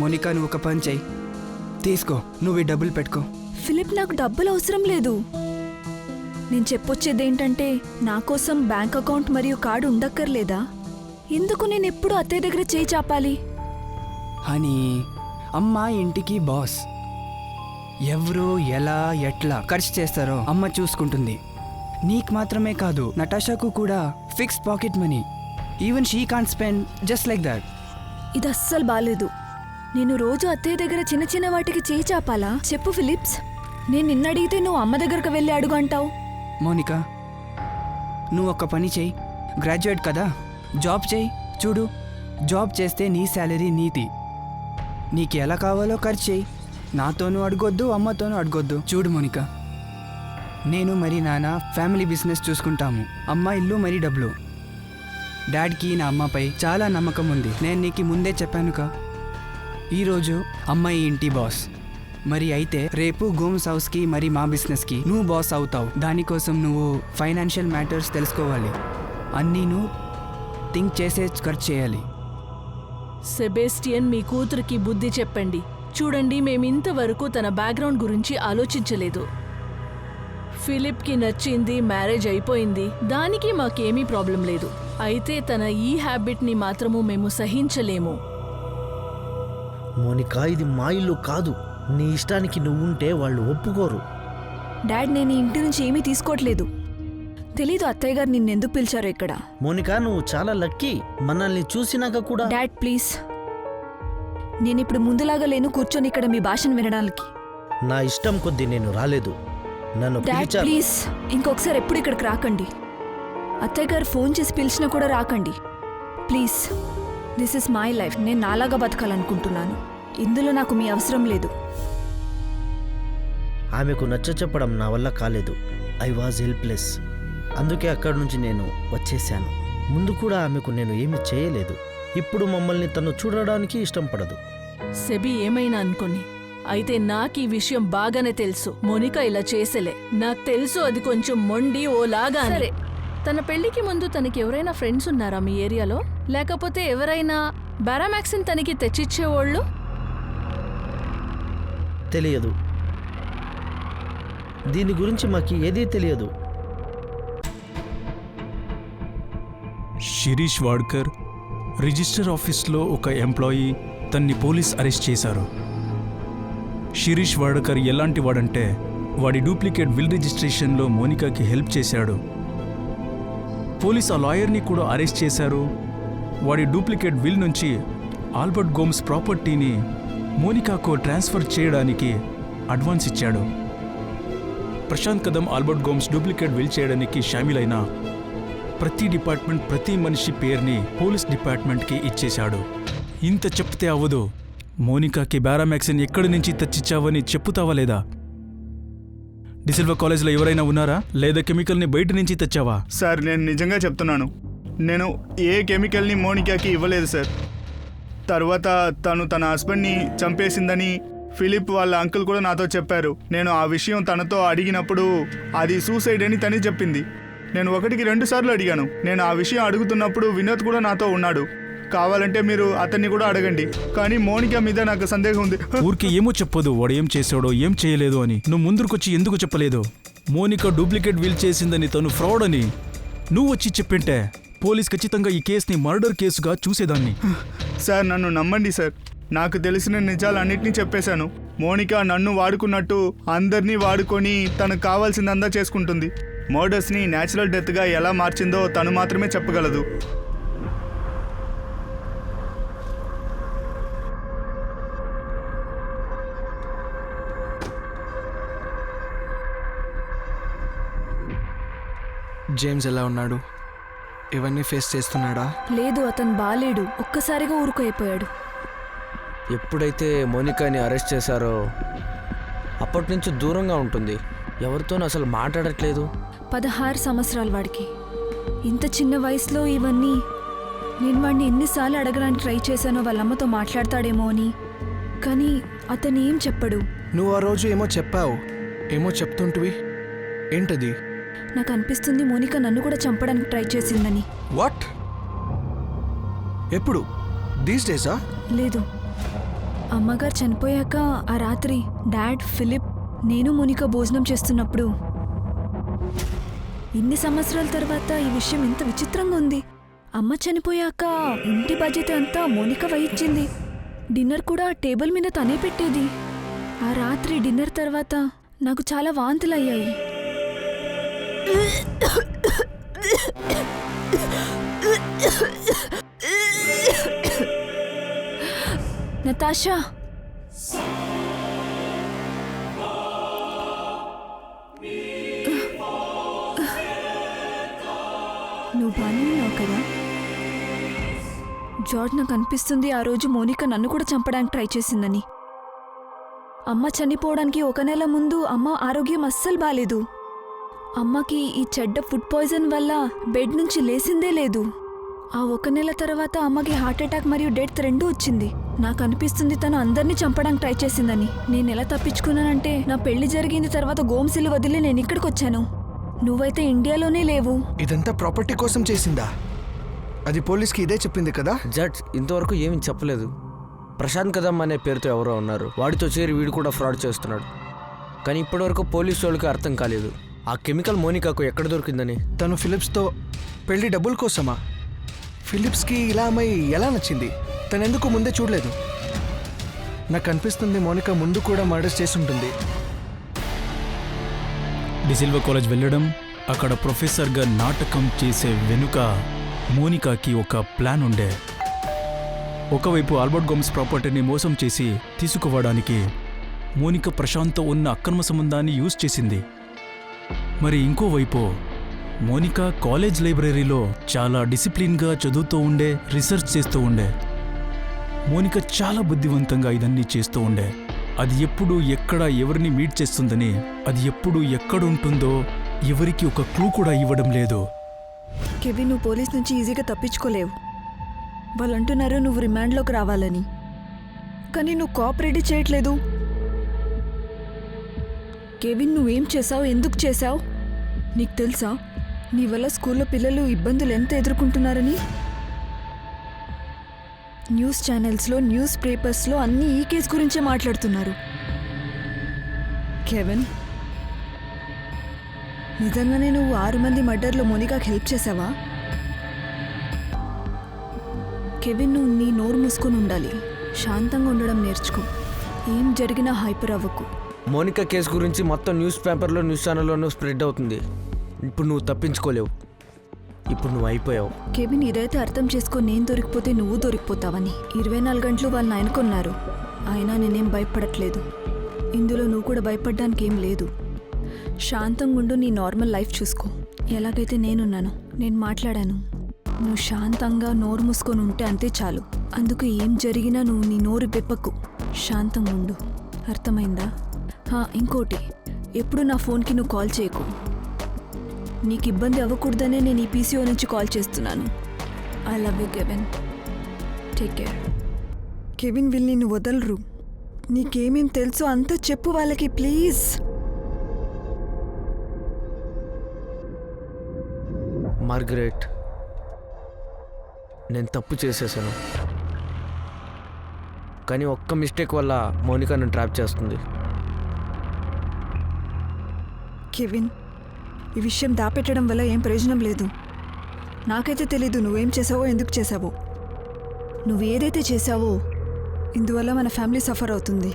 మోనికా, నువ్వు ఒక పని చెయ్యి, తీసుకో, నువ్వు ఈ డబ్బులు పెట్టుకో. ఫిలిప్, నాకు డబ్బులు అవసరం లేదు. నేను చెప్పొచ్చేదేంటంటే, నా కోసం బ్యాంక్ అకౌంట్ మరియు కార్డు ఉండక్కర్లేదా? ఎందుకు నేను ఎప్పుడు అత్తయ్య దగ్గర చేయి చాపాలి? హనీ, అమ్మ ఇంటికి బాస్. ఎవరు ఎలా ఎట్లా ఖర్చు చేస్తారో అమ్మ చూసుకుంటుంది. నీకు మాత్రమే కాదు, నటాషాకు కూడా fixed pocket money. Even she can't spend just like that. ఇది అస్సలు బాలేదు. నేను రోజు అత్తయ్య దగ్గర చిన్న చిన్న వాటికి చేయి చాపాలా? చెప్పు ఫిలిప్స్, నేను నిన్న అడిగితే నువ్వు అమ్మ దగ్గరకు వెళ్ళి అడుగు అంటావు. మోనికా, నువ్వు ఒక పని చెయ్యి, గ్రాడ్యుయేట్ కదా, జాబ్ చెయ్యి. చూడు, జాబ్ చేస్తే నీ శాలరీ నీది. నీకు ఎలా కావాలో ఖర్చు చెయ్యి. నాతోనూ అడగొద్దు, అమ్మతోనూ అడగొద్దు. చూడు మోనికా, నేను మరి నాన్న ఫ్యామిలీ బిజినెస్ చూసుకుంటాము. అమ్మ ఇల్లు మరి డబ్బులు. డాడ్కి నా అమ్మపై చాలా నమ్మకం ఉంది. నేను నీకు ముందే చెప్పానుగా. ఈరోజు అమ్మ ఈ ఇంటి బాస్. మరి అయితే రేపు గోమ్స్ హౌస్కి మరి మా బిజినెస్కి నువ్వు బాస్ అవుతావు. దానికోసం నువ్వు ఫైనాన్షియల్ మ్యాటర్స్ తెలుసుకోవాలి. అన్నీ నువ్వు థింక్ చేసే ఖర్చు చేయాలి. సెబేస్టియన్, మీ కూతురికి బుద్ధి చెప్పండి. చూడండి, మేమింతవరకు తన బ్యాక్గ్రౌండ్ గురించి ఆలోచించలేదు. ఫిలిప్కి నచ్చింది, మ్యారేజ్ అయిపోయింది, దానికి మాకేమీ ప్రాబ్లం లేదు. అయితే తన ఈ హ్యాబిట్ని మాత్రము మేము సహించలేము. మోనికా, ఇది మా ఇల్లు కాదు. నీ ఇష్టానికి నువ్వుంటే వాళ్ళు ఒప్పుకోరు. డాడ్, నేను ఈ ఇంటి నుంచి ఏమీ తీసుకోవట్లేదు. తెలీదు అత్తయ్య గారు నిన్నెందుకు పిలిచారో ఇక్కడ. మోనికా, నువ్వు చాలా లక్కీ. మనల్ని చూసినాక కూడా. డాడ్ ప్లీజ్, నేనిప్పుడు ముందులాగా లేను కూర్చొని ఇక్కడ మీ భాషను వినడానికి. నా ఇష్టం కొద్దీ నేను రాలేదు, నన్ను డాడ్ పిలిచారు. ప్లీజ్, ఇంకొకసారి ఎప్పుడు ఇక్కడికి రాకండి. అత్తయ్య గారు ఫోన్ చేసి పిలిచినా కూడా రాకండి please. This is my life. నేను నాలాగా బతకాలనుకుంటున్నాను. ఇందులో నాకు మీ అవసరం లేదు. ఆమెకు నచ్చ చెప్పడం నా వల్ల కాలేదు. I was helpless. అందుకే అక్కడి నుంచి నేను వచ్చేసాను. ముందు కూడా ఆమెకు నేను ఏమీ చేయలేదు. ఇప్పుడు మమ్మల్ని తను చూడడానికి ఇష్టం పడదు. సెబీ ఏమైనా అనుకోని, అయితే నాకు ఈ విషయం బాగానే తెలుసు. మోనికా ఇలా చేసేలే. నాకు తెలుసు అది కొంచెం మొండి ఓలాగా. సరే, తన పెళ్లికి ముందు తనకి ఎవరైనా ఫ్రెండ్స్ ఉన్నారా మీ ఏరియాలో? లేకపోతే ఎవరైనా బారామాక్సిన్ తనకి తెచ్చిచ్చేవాళ్ళు? తెలియదు. దీని గురించి మాకు ఏదీ తెలియదు. శిరీష్ వాడ్కర్ రిజిస్టర్ ఆఫీస్లో ఒక ఎంప్లాయీ తన్ని పోలీస్ అరెస్ట్ చేశారు. శిరీష్ వాడ్కర్ ఎలాంటి వాడంటే వాడి డూప్లికేట్ విల్ రిజిస్ట్రేషన్లో మోనికాకి హెల్ప్ చేశాడు. పోలీస్ ఆ లాయర్ని కూడా అరెస్ట్ చేశారు. వాడి డూప్లికేట్ విల్ నుంచి ఆల్బర్ట్ గోమ్స్ ప్రాపర్టీని మోనికాకు ట్రాన్స్ఫర్ చేయడానికి అడ్వాన్స్ ఇచ్చాడు. ప్రశాంత్ కదం ఆల్బర్ట్ గోమ్స్ డూప్లికేట్ విల్ చేయడానికి షామిలైన ప్రతి డిపార్ట్మెంట్, ప్రతి మనిషి పేరుని పోలీస్ డిపార్ట్మెంట్కి ఇచ్చేశాడు. ఇంత చెప్తే అవ్వదు. మోనికాకి బారామాక్సిన్ ఎక్కడి నుంచి తెచ్చిచ్చావని చెప్పుతావా లేదా? డిసిల్వా కాలేజ్లో ఎవరైనా ఉన్నారా, లేదా కెమికల్ని బయట నుంచి తెచ్చావా? సార్, నేను నిజంగా చెప్తున్నాను. నేను ఏ కెమికల్ని మోనికాకి ఇవ్వలేదు సార్. తర్వాత తను తన హస్బెండ్ని చంపేసిందని ఫిలిప్ వాళ్ళ అంకుల్ కూడా నాతో చెప్పారు. నేను ఆ విషయం తనతో అడిగినప్పుడు అది సూసైడ్ అని తనే చెప్పింది. నేను 1కి 2 సార్లు అడిగాను. నేను ఆ విషయం అడుగుతున్నప్పుడు వినోద్ కూడా నాతో ఉన్నాడు. కావాలంటే మీరు అతన్ని కూడా అడగండి. కానీ మోనికా మీద నాకు సందేహం ఉంది. ఊరికి ఏమో చెప్పదు వాడు ఏం చేశాడో ఏం చేయలేదు అని. నువ్వు ముందుకొచ్చి ఎందుకు చెప్పలేదు? మోనికా డూప్లికేట్ విల్ చేసిందని, తను ఫ్రాడ్ అని నువ్వు వచ్చి చెప్పింటే పోలీస్ ఖచ్చితంగా ఈ కేసుని మర్డర్ కేసుగా చూసేదాన్ని. సార్, నన్ను నమ్మండి సార్. నాకు తెలిసిన నిజాలన్నింటినీ చెప్పేశాను. మోనికా నన్ను వాడుకున్నట్టు అందరినీ వాడుకొని తనకు కావాల్సిందంతా చేసుకుంటుంది. మర్డర్స్ని న్యాచురల్ డెత్గా ఎలా మార్చిందో తను మాత్రమే చెప్పగలదు. జేమ్స్ ఎలా ఉన్నాడు? ఇవన్నీ ఫేస్ చేస్తున్నాడా? లేదు, అతను బాలేడు. ఒక్కసారిగా ఊరుకైపోయాడు. ఎప్పుడైతే మోనికాని అరెస్ట్ చేశారో అప్పటి నుంచి దూరంగా ఉంటుంది. ఎవరితోనూ అసలు మాట్లాడట్లేదు. 16 సంవత్సరాలు వాడికి. ఇంత చిన్న వయసులో ఇవన్నీ. నేను వాడిని ఎన్నిసార్లు అడగడానికి ట్రై చేశానో వాళ్ళమ్మతో మాట్లాడతాడేమో అని. కానీ అతను ఏం చెప్పడు. నువ్వు ఆ రోజు ఏమో చెప్పావు. ఏమో చెప్తుంటివి. ఏంటది? నాకు అనిపిస్తుంది మోనికా నన్ను కూడా చంపడానికి ట్రై చేసిందని. వాట్? ఎప్పుడు? దీస్ డేసా? లేదు, అమ్మగారు చనిపోయాక ఆ రాత్రి డాడ్, ఫిలిప్, నేను మోనికా భోజనం చేస్తున్నప్పుడు. ఇన్ని సంవత్సరాల తర్వాత ఈ విషయం ఎంత విచిత్రంగా ఉంది. అమ్మ చనిపోయాక ఇంటి బాధ్యత అంతా మోనికా వహించింది. డిన్నర్ కూడా టేబుల్ మీద తనే పెట్టేది. ఆ రాత్రి డిన్నర్ తర్వాత నాకు చాలా వాంతులయ్యాయి. నతాషా, నువ్వు బాగానే ఉన్నావు కదా? జార్జ్, నాకు అనిపిస్తుంది ఆ రోజు మోనికా నన్ను కూడా చంపడానికి ట్రై చేసిందని. అమ్మ చనిపోవడానికి 1 నెల ముందు అమ్మ ఆరోగ్యం అస్సలు బాలేదు. అమ్మకి ఈ చెడ్డ ఫుడ్ పాయిజన్ వల్ల బెడ్ నుంచి లేసిందే లేదు. ఆ 1 నెల తర్వాత అమ్మకి హార్ట్ అటాక్ మరియు డెత్ 2 వచ్చింది. నాకు అనిపిస్తుంది తను అందరినీ చంపడానికి ట్రై చేసిందని. నేను ఎలా తప్పించుకున్నానంటే, నా పెళ్లి జరిగింది తర్వాత గోమ్సిల్లు వదిలి నేను ఇక్కడికి వచ్చాను. నువ్వైతే ఇండియాలోనే లేవు. ఇదంతా ప్రాపర్టీ కోసం చేసిందా? అది పోలీస్కి ఇదే చెప్పింది కదా? జడ్జ్ ఇంతవరకు ఏమీ చెప్పలేదు. ప్రశాంత్ కదం అనే పేరుతో ఎవరో ఉన్నారు. వాడితో చేరి వీడు కూడా ఫ్రాడ్ చేస్తున్నాడు. కానీ ఇప్పటివరకు పోలీసు వాళ్ళకి అర్థం కాలేదు ఆ కెమికల్ మోనికాకు ఎక్కడ దొరికిందని. తను ఫిలిప్స్తో పెళ్లి డబ్బుల కోసమా? ఫిలిప్స్కి ఇలా అమ్మాయి ఎలా నచ్చింది? తను ఎందుకు ముందే చూడలేదు? నాకు అనిపిస్తుంది మోనికా ముందు కూడా మర్డర్స్ చేసి ఉంటుంది. డిసిల్వా కాలేజ్ వెళ్ళడం, అక్కడ ప్రొఫెసర్గా నాటకం చేసే వెనుక మోనికాకి ఒక ప్లాన్ ఉండే. ఒకవైపు ఆల్బర్ట్ గోమ్స్ ప్రాపర్టీని మోసం చేసి తీసుకుపోవడానికి మోనికా ప్రశాంత్తో ఉన్న అక్రమ సంబంధాన్ని యూజ్ చేసింది. మరి ఇంకోవైపు మోనికా కాలేజ్ లైబ్రరీలో చాలా డిసిప్లిన్గా చదువుతూ ఉండే, రీసెర్చ్ చేస్తూ ఉండే. మోనిక చాలా బుద్ధివంతంగా ఇదన్నీ చేస్తూ ఉండే. అది ఎప్పుడు ఎక్కడ ఎవరిని మీట్ చేస్తుందని, అది ఎప్పుడు ఎక్కడుంటుందో ఎవరికి ఒక క్లూ కూడా ఇవ్వడం లేదు. కెవిన్, నువ్వు పోలీస్ నుంచి ఈజీగా తప్పించుకోలేవు. వాళ్ళు అంటున్నారు నువ్వు రిమాండ్లోకి రావాలని, కానీ నువ్వు కోఆపరేట్ చేయట్లేదు. కెవిన్, నువ్వేం చేసావు, ఎందుకు చేసావు? నీకు తెలుసా నీ వల్ల స్కూల్లో పిల్లలు ఇబ్బందులు ఎంత ఎదుర్కొంటున్నారని? న్యూస్ ఛానల్స్లో, న్యూస్ పేపర్స్లో అన్నీ ఈ కేసు గురించే మాట్లాడుతున్నారు. కెవిన్, నిజంగానే నువ్వు 6 మంది మర్డర్లో మోనికాకి హెల్ప్ చేసావా? కెవిన్, నువ్వు నీ నోరు మూసుకొని ఉండాలి. శాంతంగా ఉండడం నేర్చుకో. ఏం జరిగినా హైపర్ అవ్వకు. మోనికా కేసు గురించి మొత్తం న్యూస్ పేపర్లో, న్యూస్ ఛానల్లోనూ స్ప్రెడ్ అవుతుంది. ఇప్పుడు నువ్వు తప్పించుకోలేవు. ఇప్పుడు నువ్వు అయిపోయావు. కెవిన్, ఇదైతే అర్థం చేసుకో. నేను దొరికిపోతే నువ్వు దొరికిపోతావని. 24 గంటలు వాళ్ళని ఆయనకున్నారు. అయినా నేనేం భయపడట్లేదు. ఇందులో నువ్వు కూడా భయపడడానికి ఏం లేదు. శాంతంగా ఉండు, నీ నార్మల్ లైఫ్ చూసుకో. ఎలాగైతే నేనున్నాను, నేను మాట్లాడాను. నువ్వు శాంతంగా నోరు మూసుకొని ఉంటే అంతే చాలు. అందుకు ఏం జరిగినా నువ్వు నీ నోరు విప్పకు. శాంతంగా ఉండు. అర్థమైందా? ఇంకోటి, ఎప్పుడు నా ఫోన్కి నువ్వు కాల్ చేయకు. నీకు ఇబ్బంది అవ్వకూడదనే నేను ఈ పీసీఓ నుంచి కాల్ చేస్తున్నాను. I love you Kevin. Take care. Kevin, వీళ్ళు నిన్ను వదలరు. నీకేమేం తెలుసో అంతా చెప్పు వాళ్ళకి, ప్లీజ్. మార్గరెట్, నేను తప్పు చేసేసాను, కానీ ఒక్క మిస్టేక్ వల్ల మోనికా నన్ను ట్రాప్ చేస్తుంది. కెవిన్, ఈ విషయం దాపెట్టడం వల్ల ఏం ప్రయోజనం లేదు. నాకైతే తెలీదు నువ్వేం చేసావో, ఎందుకు చేసావో. నువ్వు ఏదైతే చేసావో ఇందువల్ల మన ఫ్యామిలీ సఫర్ అవుతుంది.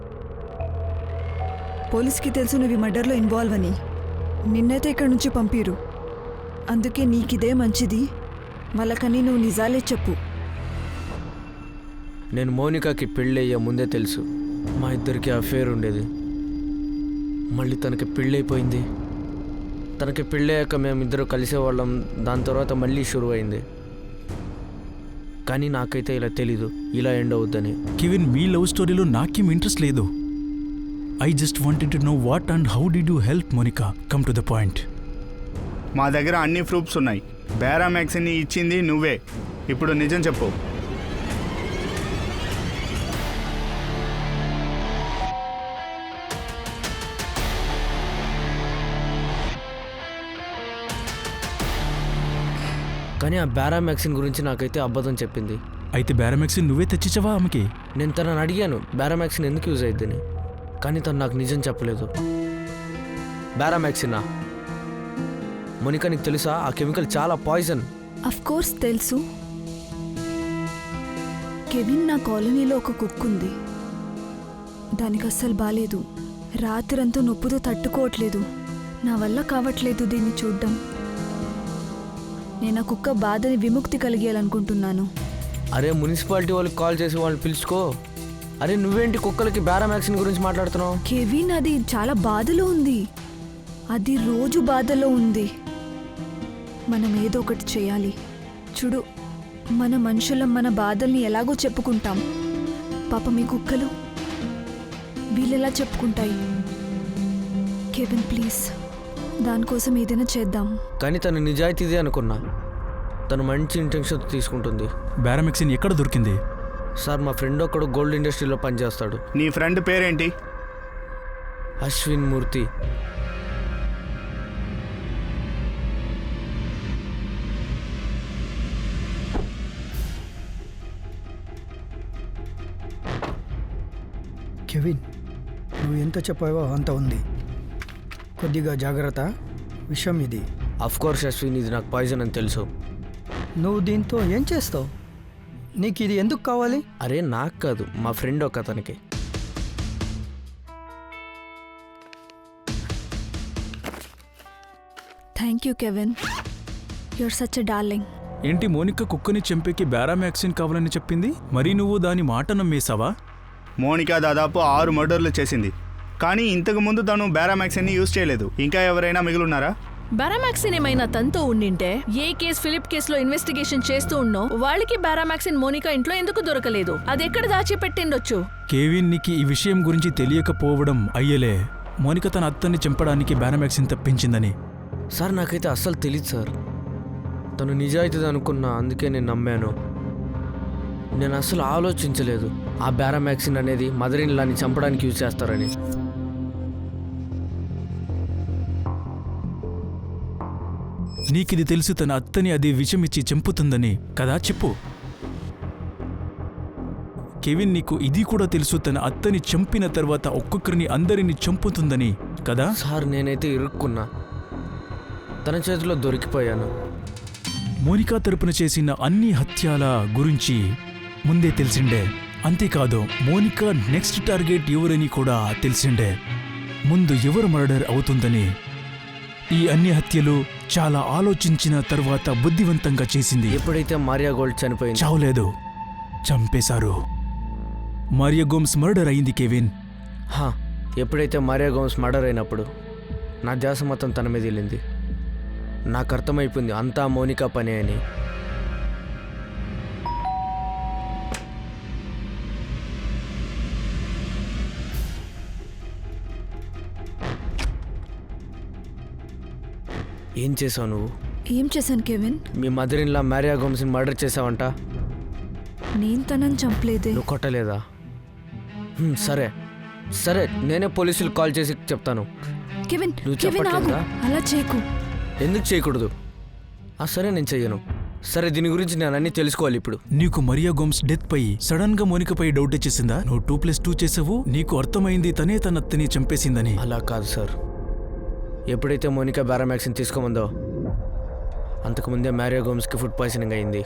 పోలీస్కి తెలుసు నువ్వు ఈ మర్డర్లో ఇన్వాల్వ్ అని. నిన్నైతే ఇక్కడి నుంచి పంపిరు. అందుకే నీకిదే మంచిది. వాళ్ళకని నువ్వు నిజాలే చెప్పు. నేను మోనికాకి పెళ్ళయ్యే ముందే తెలుసు మా ఇద్దరికి అఫేర్ ఉండేది. మళ్ళీ తనకి పెళ్ళైపోయింది. తనకి పెళ్ళయ్యాక మేమిద్దరు కలిసేవాళ్ళం. దాని తర్వాత మళ్ళీ షురు అయింది. కానీ నాకైతే ఇలా తెలీదు ఇలా ఎండ్ అవుద్దని. కెవిన్, మీ లవ్ స్టోరీలో నాకేం ఇంట్రెస్ట్ లేదు. I just wanted to know what and how did you help Monica. Come to the point. మా దగ్గర అన్ని ప్రూఫ్స్ ఉన్నాయి. బేరామెక్సిన్ని ఇచ్చింది నువ్వే. ఇప్పుడు నిజం చెప్పు. కానీ ఆ బేరామెక్సిన్ గురించి నాకైతే అబద్ధం చెప్పింది. అయితే బేరామెక్సిన్ నువ్వే తెచ్చిచ్చావా ఆమెకి? నేను తనని అడిగాను బేరామెక్సిన్ ఎందుకు యూజ్ అయిద్దని, కానీ తను నాకు నిజం చెప్పలేదు. బేరామెక్సినా? మోనికా, నీకు తెలుసా ఆ కెమికల్ చాలా పాయిజన్. అఫ్ కోర్స్ తెలుసు. కెవిన్, నా కాలనీలో ఒక కుక్ ఉంది. దానికి అస్సలు బాలేదు. రాత్రంతా నొప్పుతో తట్టుకోవట్లేదు. నా వల్ల కావట్లేదు దీన్ని చూడ్డం. నేను ఆ కుక్క బాధని విముక్తి కలిగేయాలనుకుంటున్నాను. అరే, మున్సిపాలిటీ వాళ్ళకి కాల్ చేసి వాళ్ళని పిలుచుకో. అరే, నువ్వేంటి కుక్కలకి బేరామెక్సిన్ గురించి మాట్లాడుతున్నావు? కెవిన్, అది చాలా బాధలో ఉంది. అది రోజు బాధలో ఉంది. మనం ఏదో ఒకటి చేయాలి. చూడు, మన మనుషులం మన బాధల్ని ఎలాగో చెప్పుకుంటాం. పాప మీ కుక్కలు వీళ్ళెలా చెప్పుకుంటాయి? కెవిన్, ప్లీజ్, దానికోసం ఏదైనా చేద్దాం. కానీ తను నిజాయితీదే అనుకున్నా. తను మంచి ఇంటెన్షన్తో తీసుకుంటుంది. బేరామెక్సిన్ ఎక్కడ దొరికింది? సార్, మా ఫ్రెండ్ ఒకడు గోల్డ్ ఇండస్ట్రీలో పనిచేస్తాడు. నీ ఫ్రెండ్ పేరేంటి? అశ్విన్ మూర్తి. కెవిన్, నువ్వు ఎంత చెప్పావో అంత ఉంది. కొద్దిగా జాగ్రత్త. విషయం ఇది. అఫ్ కోర్స్ అశ్విన్, ఇది నాకు పాయిజన్ అని తెలుసు. నువ్వు దీంతో ఏం చేస్తావు? నీకు ఇది ఎందుకు కావాలి? అరే, నాకు కాదు, మా ఫ్రెండ్ ఒక అతనికి. Thank you Kevin, you're such a darling. ఏంటి, మోనికా కుక్కని చంపేకి బేరామెక్సిన్ కావాలని చెప్పింది? మరి నువ్వు దాని మాట నమ్మేశావా? మోనికా దాదాపు 6 మర్డర్లు చేసింది. కానీ ఇంతకు ముందు తను బేరామెక్సిన్ని యూజ్ చేయలేదు. ఇంకా ఎవరైనా మిగిలిన్నారా? బారామాక్సిన్ ఏమైనా తనతో ఉండింటే ఏ కేసు ఫిలిప్ కేసులో ఇన్వెస్టిగేషన్ చేస్తూ ఉన్నో వాళ్ళకి బారామాక్సిన్ మోనికా ఇంట్లో ఎందుకు దొరకలేదు? అది ఎక్కడ దాచిపెట్టిండొచ్చు? కేవిన్ నీకు ఈ విషయం గురించి తెలియకపోవడం అయ్యలే. మోనిక తన అత్తని చంపడానికి బారామాక్సిన్ తప్పించిందని. సార్ నాకైతే అస్సలు తెలియదు సార్. తను నిజాయితీది అనుకున్నా, అందుకే నేను నమ్మాను. నేను అస్సలు ఆలోచించలేదు ఆ బారామాక్సిన్ అనేది మదర్ ఇన్ లాని చంపడానికి యూజ్ చేస్తారని. నీకిది తెలుసు తన అత్తని అది విషమిచ్చి చంపుతుందని కదా? చెప్పు. కెవిన్, నీకు ఇది కూడా తెలుసు తన అత్తని చంపిన తర్వాత ఒక్కొక్కరిని అందరిని చంపుతుందని కదా? సార్ నేనైతే ఇరుక్కున్నా, తన చేతిలో దొరికిపోయాను. మోనికా తరపున చేసిన అన్ని హత్యల గురించి ముందే తెలిసిండే. అంతేకాదు, మోనికా నెక్స్ట్ టార్గెట్ ఎవరని కూడా తెలిసిండే. ముందు ఎవరు మర్డర్ అవుతుందని. ఈ అన్ని హత్యలు చాలా ఆలోచించిన తర్వాత బుద్ధివంతంగా చేసింది. ఎప్పుడైతే మారియా గోల్డ్ చనిపోయింది, చావలేదు, చంపేశారు. మారియా గోమ్స్ మర్డర్ అయింది కెవిన్. ఎప్పుడైతే మారియా గోమ్స్ మర్డర్ అయినప్పుడు నా ధ్యాస మొత్తం తన మీద వెళ్ళింది. నాకు అర్థమైపోయింది అంతా మోనికా పని అని. ఏం చేసావు నువ్వు? ఏం చేశాను కెవిన్? మీ మదర్ ఇన్ లా మారియా గోమ్స్ని మర్డర్ చేసావంట. నేను తనని చంపలేదే. నువ్వు కొట్టలేదా? సరే సరే, నేనే పోలీసులకు కాల్ చేసి చెప్తాను. కెవిన్, నువ్వు కెవిన్ ఆగు, చెప్పట్లేదా? అలా చేయకు. ఎందుకు చేయకూడదు? సరే నేను చెయ్యను. సరే, దీని గురించి నేను అన్నీ తెలుసుకోవాలి ఇప్పుడు. నీకు మారియా గోమ్స్ డెత్ పై సడన్ గా మోనికపై డౌట్ వచ్చేసిందా? నువ్వు 2+2 చేసావు, నీకు అర్థమైంది తనే తన అత్తని చంపేసిందని. అలా కాదు సార్. ఎప్పుడైతే మోనికా బారామాక్సిన్ తీసుకోమందో అంతకుముందే మారియా గోమ్స్కి ఫుడ్ పాయిజనింగ్ అయింది.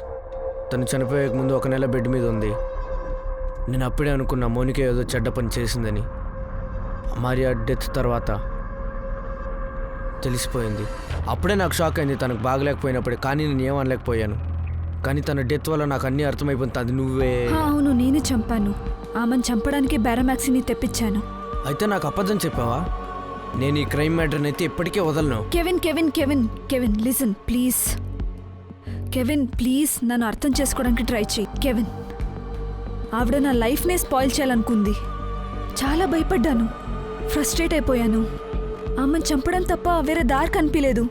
తను చనిపోయే ముందు 1 నెల బెడ్ మీద ఉంది. నేను అప్పుడే అనుకున్నా మోనికా ఏదో చెడ్డ పని చేసిందని. మారియా డెత్ తర్వాత తెలిసిపోయింది. అప్పుడే నాకు షాక్ అయింది తనకు బాగలేకపోయినప్పుడే. కానీ నేను ఏమనలేకపోయాను. కానీ తన డెత్ వల్ల నాకు అన్నీ అర్థమైపోతుంది. అది నువ్వే. అవును, నేనే చంపాను. ఆమెను చంపడానికి బారామాక్సిన్ని తెప్పించాను. అయితే నాకు అబద్ధం చెప్పావా? నేను ఈ క్రైమ్ మ్యాటర్ని అయితే ఎప్పటికే వదలను. Kevin Kevin Kevin Kevin listen please. Kevin please, నన్ను అర్థం చేసుకోవడానికి ట్రై చేయి. కెవిన్, ఆవిడ నా లైఫ్నే స్పాయిల్ చేయాలనుకుంది. చాలా భయపడ్డాను, ఫ్రస్ట్రేట్ అయిపోయాను. ఆమెను చంపడం తప్ప వేరే దారి కనిపించలేదు.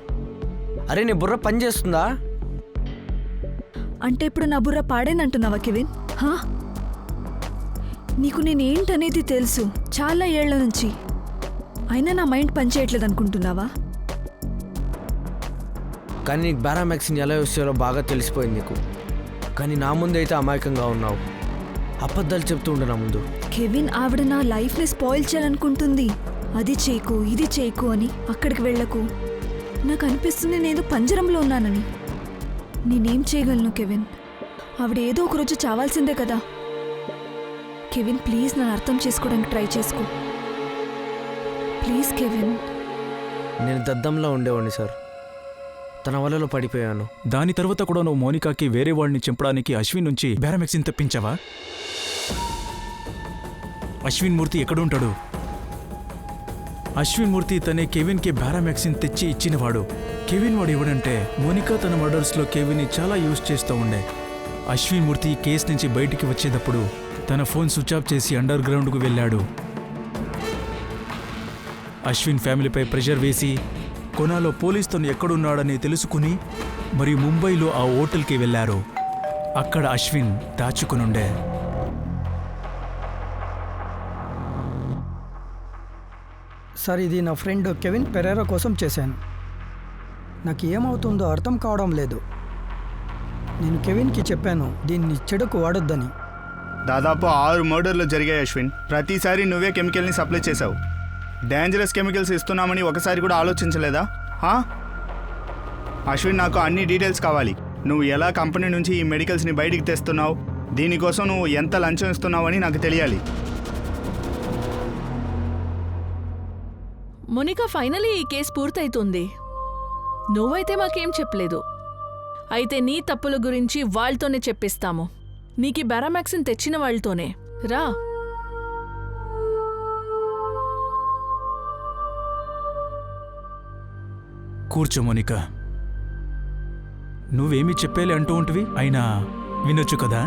అరే, నీ బుర్ర పని చేస్తుందా? అంటే ఇప్పుడు నా బుర్ర పాడేనంటున్నావా కెవిన్? నీకు నేనేంటనేది తెలుసు చాలా ఏళ్ల నుంచి. అయినా నా మైండ్ పనిచేయట్లేదు అనుకుంటున్నావా? కానీ నీకు బారామాక్సిన్ ఎలా యూస్ చేయాలో బాగా తెలిసిపోయింది నీకు. కానీ నా ముందు అయితే అమాయకంగా ఉన్నావు. అబద్ధాలు చెప్తూ ఉండు నా ముందు. కెవిన్, ఆవిడ నా లైఫ్ని స్పాయిల్ చేయాలనుకుంటుంది. అది చేయకు, ఇది చేయకు అని. అక్కడికి వెళ్ళకు. నాకు అనిపిస్తుంది నేను పంజరంలో ఉన్నానని. నేనేం చేయగలను కెవిన్? ఆవిడ ఏదో ఒకరోజు చావాల్సిందే కదా. కెవిన్ ప్లీజ్, నన్ను అర్థం చేసుకోవడానికి ట్రై చేసుకో ప్లీజ్ కెవిన్. నేను దద్దంలో ఉండేవాడిని సార్. తన వలలో పడిపోయాను. దాని తర్వాత కూడా నువ్వు మోనికాకి వేరే వాడిని చంపడానికి అశ్విన్ నుంచి బారామాక్సిన్ తెప్పించావా? అశ్విన్ మూర్తి ఎక్కడుంటాడు? అశ్విన్ మూర్తి తనే కెవిన్కి బారామాక్సిన్ తెచ్చి ఇచ్చినవాడు. కెవిన్ వాడు ఎవడంటే, మోనికా తన మర్డర్స్లో కెవిన్ని చాలా యూజ్ చేస్తూ ఉండే. అశ్విన్ మూర్తి కేసు నుంచి బయటికి వచ్చేటప్పుడు తన ఫోన్ స్విచ్ ఆఫ్ చేసి అండర్ గ్రౌండ్కు వెళ్ళాడు. అశ్విన్ ఫ్యామిలీపై ప్రెషర్ వేసి కొనాలో పోలీస్ తను ఎక్కడున్నాడని తెలుసుకుని మరియు ముంబైలో ఆ హోటల్కి వెళ్లారు. అక్కడ అశ్విన్ దాచుకునుండే. సార్, ఇది నా ఫ్రెండ్ కెవిన్ పెరేరా కోసం చేశాను. నాకు ఏమవుతుందో అర్థం కావడం లేదు. నేను కెవిన్కి చెప్పాను దీన్ని చెడుకు వాడొద్దని. దాదాపు 6 మర్డర్లు జరిగాయి అశ్విన్. ప్రతిసారి నువ్వే కెమికల్ని సప్లై చేశావు. డేంజరస్ కెమికల్స్ ఇస్తున్నామని ఒకసారి కూడా ఆలోచించలేదా? అశ్విన్, నాకు అన్ని డీటెయిల్స్ కావాలి. నువ్వు ఎలా కంపెనీ నుంచి ఈ మెడికల్స్ని బయటికి తెస్తున్నావు, దీనికోసం నువ్వు ఎంత లంచం ఇస్తున్నావని నాకు తెలియాలి. మోనికా, ఫైనలీ ఈ కేసు పూర్తయితుంది. నువ్వైతే మాకేం చెప్పలేదు. అయితే నీ తప్పుల గురించి వాళ్ళతోనే చెప్పిస్తాము. నీకు బారామాక్సిన్ తెచ్చిన వాళ్ళతోనే. రా. కూర్చో మోనికా. నువ్వేమీ చెప్పేలే అంటూ ఉంటివి, అయినా వినొచ్చు కదా.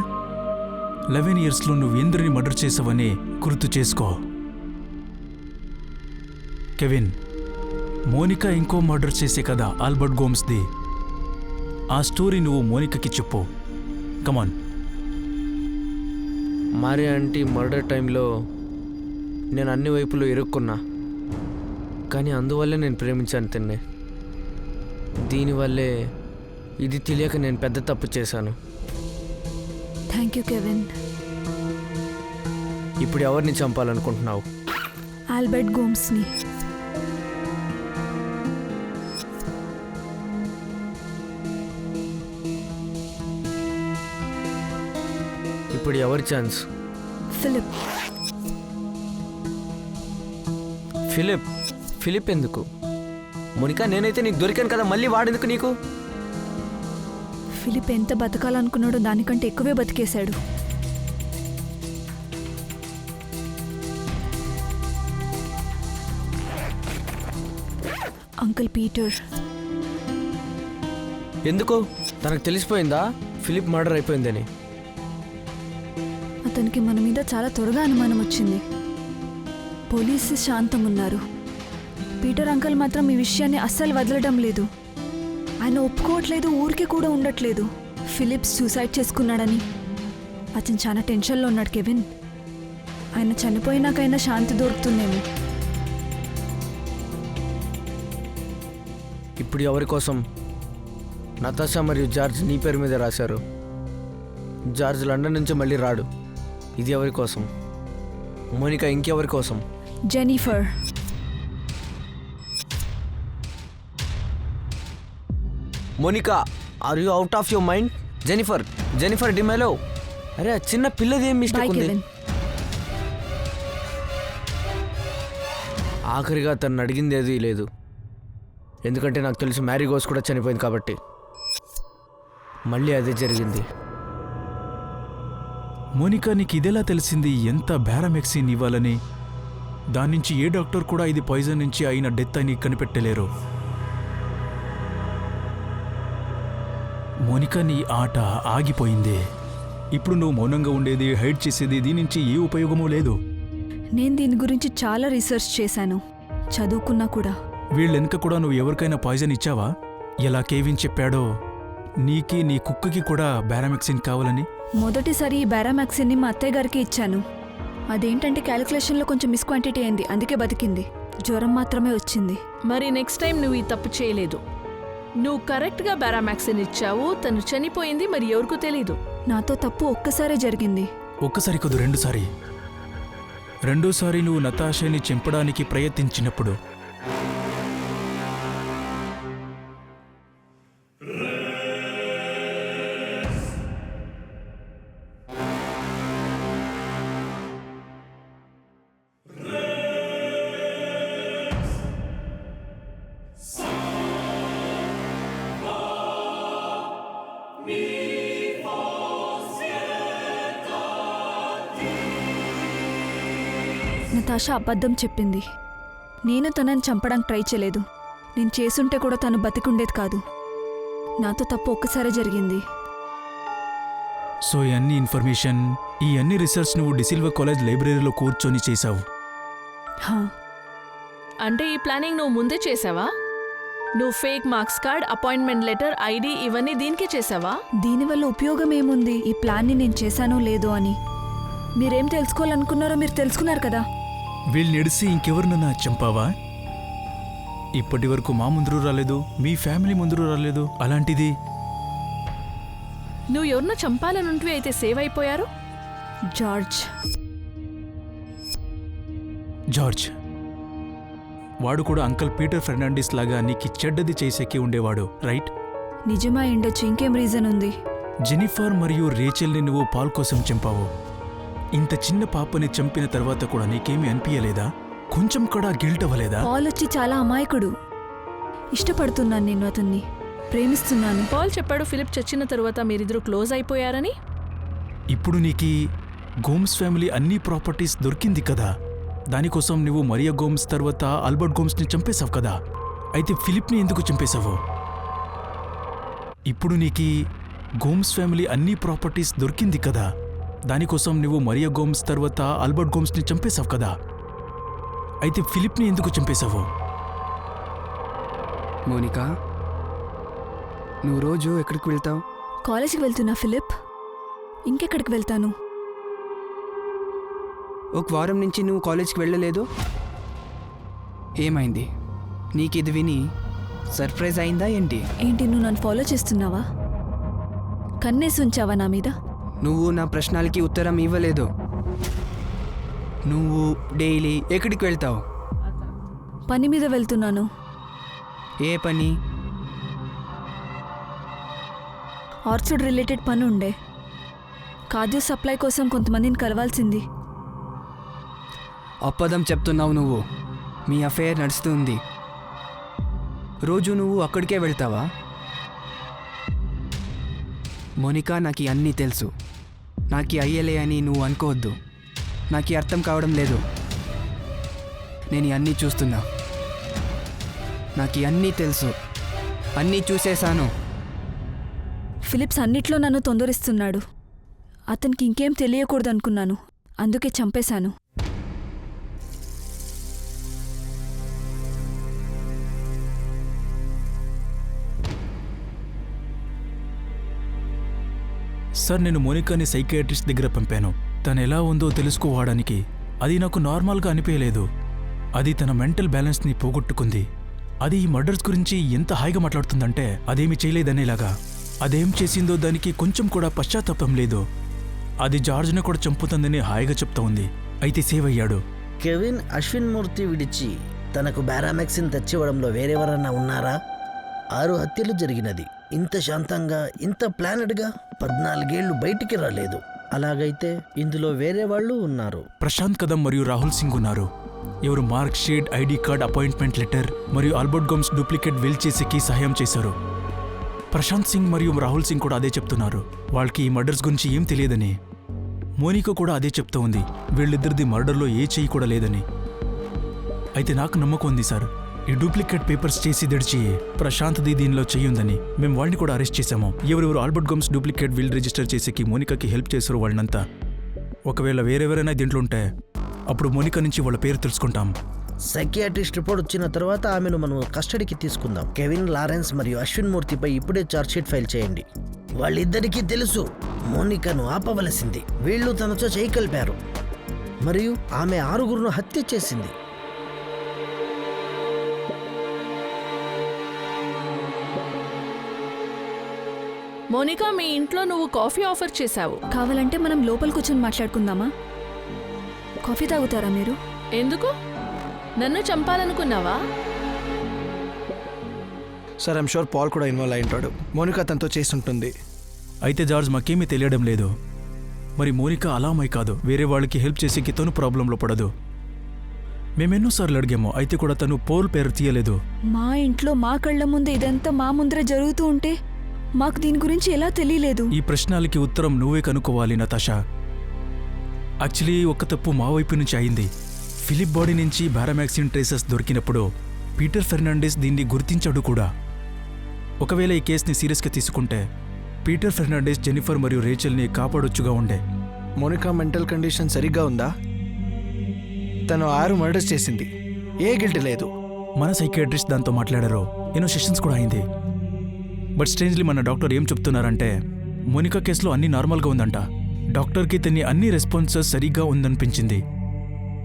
11 ఇయర్స్లో నువ్వు ఎందరిని మర్డర్ చేసావని గుర్తు చేసుకో. కెవిన్, మోనికా ఇంకో మర్డర్ చేసే కదా ఆల్బర్ట్ గోమ్స్ది. ఆ స్టోరీ నువ్వు మోనికాకి చెప్పు. కమాన్. మారి ఆంటీ మర్డర్ టైంలో నేను అన్ని వైపులు ఇరుక్కున్నా, కానీ అందువల్లే నేను ప్రేమించాను తిన్నే. దీనివల్లే ఇది తెలియక నేను పెద్ద తప్పు చేశాను. Thank you Kevin. ఇప్పుడు ఎవరిని చంపాలనుకుంటున్నావు? ఆల్బర్ట్ గోమ్స్ని. ఇప్పుడు ఎవరి ఛాన్స్? ఫిలిప్. ఫిలిప్ ఎందుకు? మోనికా, నేనైతే నీకు దొరికాను కదా, మళ్ళీ వాడెందుకు నీకు? ఫిలిప్ ఎంత బతకాలనుకున్నాడో దానికంటే ఎక్కువే బతికేశాడు. Uncle Peter. ఎందుకు? తనకు తెలిసిపోయిందా ఫిలిప్ మర్డర్ అయిపోయిందని? అతనికి మన మీద చాలా త్వరగా అనుమానం వచ్చింది. పోలీసు శాంతం ఉన్నారు. పీటర్ అంకుల్ మాత్రం ఈ విషయాన్ని అస్సలు వదలడం లేదు. ఆయన ఒప్పుకోవట్లేదు, ఊరికే కూడా ఉండట్లేదు. ఫిలిప్ సూసైడ్ చేసుకున్నాడని అతను చాలా టెన్షన్లో ఉన్నాడు కెవిన్. ఆయన చనిపోయినాకైనా శాంతి దొరుకుతుందేమో. ఇప్పుడు ఎవరి కోసం? నతాషా మరియు జార్జ్ నీ పేరు మీద రాశారు. జార్జ్ లండన్ నుంచి మళ్ళీ రాడు. ఇది ఎవరి కోసం? మోనికా, ఇంకెవరి కోసం? Jennifer. Monica, are you out of your mind? Jennifer D'Mello. అరే, ఆ చిన్న పిల్లది ఏం బాయ్ మిస్టేక్ ఉంది? కెవిన్. ఆఖరిగా తను అడిగింది ఏదీ లేదు, ఎందుకంటే నాకు తెలుసు మ్యారీ గోస్ కూడా చనిపోయింది కాబట్టి. మళ్ళీ అదే జరిగింది. మోనికా, నీకు ఇదెలా తెలిసింది ఎంత బ్యారామెక్సిన్ ఇవ్వాలని? దాని నుంచి ఏ డాక్టర్ కూడా ఇది పాయిజన్ నుంచి అయిన డెత్ అని కనిపెట్టలేరు. మోనికా, నీ ఆట ఆగిపోయింది. ఇప్పుడు నువ్వు మౌనంగా ఉండేది, హైడ్ చేసేది, దీని నుంచి ఏ ఉపయోగమూ లేదు. నేను దీని గురించి చాలా రీసెర్చ్ చేశాను, చదువుకున్నా కూడా. వీళ్ళెనక కూడా నువ్వు ఎవరికైనా పాయిజన్ ఇచ్చావా? ఎలా కేవిన్ చెప్పాడో నీకి నీ కుక్కకి కూడా బ్యారామెక్సిన్ కావాలని. మొదటిసారి ఈ బ్యారామాక్సిన్ని మా అత్తయ్య గారికి ఇచ్చాను. అదేంటంటే క్యాలిక్యులేషన్లో కొంచెం మిస్క్వాంటిటీ అయింది, అందుకే బతికింది. జ్వరం మాత్రమే వచ్చింది. మరి నెక్స్ట్ టైం నువ్వు ఈ తప్పు చేయలేదు. నువ్వు కరెక్ట్గా బ్యారామాక్సిన్ ఇచ్చావు, తను చనిపోయింది, మరి ఎవరికూ తెలీదు. నాతో తప్పు ఒక్కసారే జరిగింది. ఒక్కసారి కాదు, రెండుసారి. రెండోసారి నువ్వు నతాషాని చంపడానికి ప్రయత్నించినప్పుడు నతాషా అబద్ధం చెప్పింది. నేను తనని చంపడానికి ట్రై చేయలేదు. నేను చేసుంటే కూడా తను బతికుండేది కాదు. నాతో తప్పు ఒక్కసారే జరిగింది. సో ఈ అన్ని ఇన్ఫర్మేషన్, ఈ అన్ని రీసెర్చ్ నువ్వు డిసిల్వా కాలేజ్ లైబ్రరీలో కూర్చొని చేశావు. హా, అంటే ఈ ప్లానింగ్ నువ్వు ముందే చేసావా? నువ్వు fake marks card, appointment letter, ID ఇవన్నీ దీనికే చేసావా? దీనివల్ల ఉపయోగం ఏముంది? ఈ ప్లాన్ని నేను చేశానో లేదో అని మీరేం తెలుసుకోవాలనుకున్నారో మీరు తెలుసుకున్నారు కదా. వీళ్ళని ఎడిసి ఇంకెవరినన్నా చంపావా? ఇప్పటి వరకు మా ముందరు రాలేదు, మీ ఫ్యామిలీ ముందరు రాలేదు. అలాంటిది నువ్వు ఎవరినో చంపాలనుంటివి అయితే సేవ్ అయిపోయారు. జార్జ్ వాడు కూడా అంకల్ పీటర్ ఫెర్నాండిస్ లాగా నీకు చెడ్డది చేసేకి ఉండేవాడు, రైట్? నిజమా ఉండొచ్చు, ఇంకేం రీజన్ ఉంది? జెనిఫర్ మరియు రేచెల్ని నువ్వు పాల్ కోసం చంపావు. ఇంత చిన్న పాపని చంపిన తర్వాత కూడా నీకేమీ అనిపించలేదా? కొంచెం కూడా గిల్ట్ అవ్వలేదా? పాల్ వచ్చి చాలా అమాయకుడు. ఇష్టపడుతున్నాను, నేను అతన్ని ప్రేమిస్తున్నాను. పాల్ చెప్పాడు ఫిలిప్ చచ్చిన తరువాత మీరిద్దరూ క్లోజ్ అయిపోయారని. ఇప్పుడు నీకి గోమ్స్ ఫ్యామిలీ అన్ని ప్రాపర్టీస్ దొరికింది కదా. దానికోసం నువ్వు మరియా గోమ్స్ తర్వాత ఆల్బర్ట్ గోమ్స్ని చంపేశావు కదా. అయితే ఫిలిప్ని ఎందుకు చంపేశావు? ఇప్పుడు నీకీ గోమ్స్ ఫ్యామిలీ అన్ని ప్రాపర్టీస్ దొరికింది కదా, దానికోసం నువ్వు మరియా గోమ్స్ తర్వాత ఆల్బర్ట్ గోమ్స్ని చంపేశావు కదా, అయితే ఫిలిప్ని ఎందుకు చంపేశావు? మోనికా, నువ్వు రోజు ఎక్కడికి వెళ్తావు? కాలేజీకి వెళ్తున్నా ఫిలిప్. ఇంకెక్కడికి వెళ్తాను? ఒక వారం నుంచి నువ్వు కాలేజ్కి వెళ్ళలేదు. ఏమైంది? నీకు ఇది విని సర్ప్రైజ్ అయిందా ఏంటి? ఏంటి, నువ్వు నన్ను ఫాలో చేస్తున్నావా? కన్నేసి ఉంచావా నా మీద? నువ్వు నా ప్రశ్నలకి ఉత్తరం ఇవ్వలేదు. నువ్వు డైలీ ఎక్కడికి వెళ్తావు? పని మీద వెళ్తున్నాను. ఏ పని? ఆర్చర్డ్ రిలేటెడ్ పని ఉండే. ఖాద్య సప్లై కోసం కొంతమందిని కలవాల్సింది. అప్పదం చెప్తున్నావు నువ్వు. మీ అఫైర్ నడుస్తుంది. రోజు నువ్వు అక్కడికే వెళ్తావా? మోనికా, నాకు అన్నీ తెలుసు. నాకు అయ్యలే అని నువ్వు అనుకోవద్దు. నాకు అర్థం కావడం లేదు. నేను అన్నీ చూస్తున్నా. నాకు అన్నీ తెలుసు. అన్నీ చూసేశాను. ఫిలిప్స్ అన్నిట్లో నన్ను తొందరిస్తున్నాడు. అతనికి ఇంకేం తెలియకూడదనుకున్నాను, అందుకే చంపేశాను. సార్, నేను మోనికాని సైకియాట్రిస్ట్ దగ్గర పంపాను. తను ఎలా ఉందో తెలుసుకోవడానికి. అది నాకు నార్మల్గా అనిపించలేదు. అది తన మెంటల్ బ్యాలెన్స్ని పోగొట్టుకుంది. అది ఈ మర్డర్స్ గురించి ఎంత హాయిగా మాట్లాడుతుందంటే అదేమి చేయలేదనేలాగా. అదేం చేసిందో దానికి కొంచెం కూడా పశ్చాత్తాపం లేదు. అది జార్జ్ని కూడా చంపుతుందని హాయిగా చెప్తా ఉంది. అయితే సేవ్ అయ్యాడు. కెవిన్ అశ్విన్ మూర్తి విడిచి తనకు బారామెక్సిన్ తెచ్చివ్వడంలో వేరెవరన్నా ఉన్నారా? 6 హత్యలు జరిగినది. ఇంత శాంతంగా, ఇంత ప్లానెడ్గా 14 ఏళ్లు బయటికి రాలేదు. అలాగైతే ఇందులో వేరే వాళ్ళు ఉన్నారు. ప్రశాంత్ కదం మరియు రాహుల్ సింగ్ ఉన్నారు. ఎవరు mark sheet, ID card, appointment letter మరియు ఆల్బర్ట్ గోమ్స్ డూప్లికేట్ విల్ చేసేకి సహాయం చేశారు. ప్రశాంత్ సింగ్ మరియు రాహుల్ సింగ్ కూడా అదే చెప్తున్నారు. వాళ్ళకి ఈ మర్డర్స్ గురించి ఏం తెలియదని. మోనికా కూడా అదే చెప్తూ ఉంది. వీళ్ళిద్దరిది మర్డర్లో ఏ చెయ్యి కూడా లేదని. అయితే నాకు నమ్మకం ఉంది సార్, ఈ డూప్లికేట్ పేపర్స్ చేసి దడిచి ప్రశాంత్ది దీనిలో చెయ్యుందని. మేము వాళ్ళని కూడా అరెస్ట్ చేశాము. ఎవరెవరు Albert Gomes duplicate will register చేసేకి మోనికాకి హెల్ప్ చేశారు వాళ్ళనంతా. ఒకవేళ వేరెవరైనా దీంట్లో ఉంటే అప్పుడు మోనికా నుంచి వాళ్ళ పేరు తెలుసుకుంటాం. సైకియాట్రిస్ట్ రిపోర్ట్ వచ్చిన తర్వాత ఆమెను మనం కస్టడీకి తీసుకుందాం. కెవిన్, లారెన్స్ మరియు అశ్విన్ మూర్తిపై ఇప్పుడే ఛార్జ్షీట్ ఫైల్ చేయండి. వాళ్ళిద్దరికీ తెలుసు మోనికాను ఆపవలసింది. వీళ్ళు తనతో చేయి కలిపారు మరియు ఆమె 6గురును హత్య చేసింది. మోనికా, మీ ఇంట్లో నువ్వు కాఫీ ఆఫర్ చేశావు. కావాలంటే మనం లోపల కూర్చొని మాట్లాడుకుందామా? కాఫీ తాగుతారా మీరు? ఎందుకు? నన్ను చంపాలనుకున్నావా? సార్, ఐమ్ షూర్ పాల్ కూడా ఇన్వాల్వ్ అయి ఉంటాడు. మోనికా తనతో చేసి ఉంటుంది. అయితే జార్జ్, మాకేమీ తెలియడం లేదు. మరి మోనికా అలామై కాదు, వేరే వాళ్ళకి హెల్ప్ చేసేకి తను ప్రాబ్లంలో పడదు. మేమెన్నోసార్లు అడిగాము, అయితే కూడా తను పోల్ పేరు తీయలేదు. మా ఇంట్లో మా కళ్ళ ముందే ఇదంతా మా ముందర జరుగుతూ ఉంటే మాకు దీని గురించి ఎలా తెలియలేదు? ఈ ప్రశ్నలకి ఉత్తరం నువ్వే కనుక్కోవాలి నతాషా. యాక్చువల్లీ ఒక తప్పు మా వైపు నుంచి అయింది. ఫిలిప్ బాడీ నుంచి బారామెక్సిన్ ట్రేసెస్ దొరికినప్పుడు పీటర్ ఫెర్నాండెస్ దీన్ని గుర్తించాడు కూడా. ఒకవేళ ఈ కేసుని సీరియస్గా తీసుకుంటే పీటర్ ఫెర్నాండెస్ జెనిఫర్ మరియు రేచల్ని కాపాడొచ్చుగా ఉండే. మోనికా మెంటల్ కండిషన్ సరిగ్గా ఉందా? తను 6 మర్డర్స్ చేసింది. ఏ గిల్ట్ లేదు. మన సైకియాట్రిస్ట్ దాంతో మాట్లాడారు. ఎన్నో సెషన్స్ కూడా అయింది. బట్ స్ట్రేంజ్లీ మన డాక్టర్ ఏం చెప్తున్నారంటే మోనికా కేసులో అన్నీ నార్మల్గా ఉందంట. డాక్టర్కి తన్ని అన్ని రెస్పాన్సెస్ సరిగ్గా ఉందనిపించింది.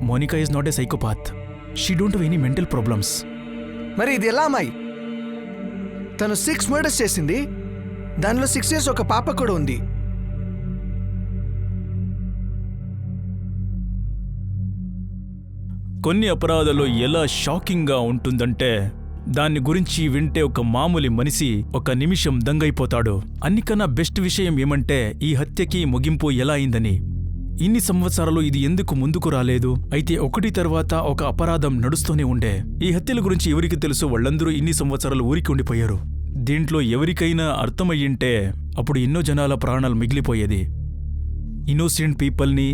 Monica is not a psychopath. She don't have any mental problems. మరి ఇది ఎలా అమ్మాయి? తను 6 మర్డర్స్ చేసింది. దానిలో 6 years ఒక పాప కూడా ఉంది. కొన్ని అపరాధాలు ఎలా షాకింగ్గా ఉంటుందంటే దాన్ని గురించి వింటే ఒక మామూలు మనిషి ఒక నిమిషం దంగైపోతాడు. అన్నికన్నా బెస్ట్ విషయం ఏమంటే ఈ హత్యకి ముగింపు ఎలా అయిందని. ఇన్ని సంవత్సరాలు ఇది ఎందుకు ముందుకు రాలేదు? అయితే ఒకటి తర్వాత ఒక అపరాధం నడుస్తూనే ఉండే. ఈ హత్యల గురించి ఎవరికి తెలుసు? వాళ్ళందరూ ఇన్ని సంవత్సరాలు ఊరికి ఉండిపోయారు. దీంట్లో ఎవరికైనా అర్థమయ్యింటే అప్పుడు ఎన్నో జనాల ప్రాణాలు మిగిలిపోయేది. ఇన్నోసెంట్ పీపుల్ని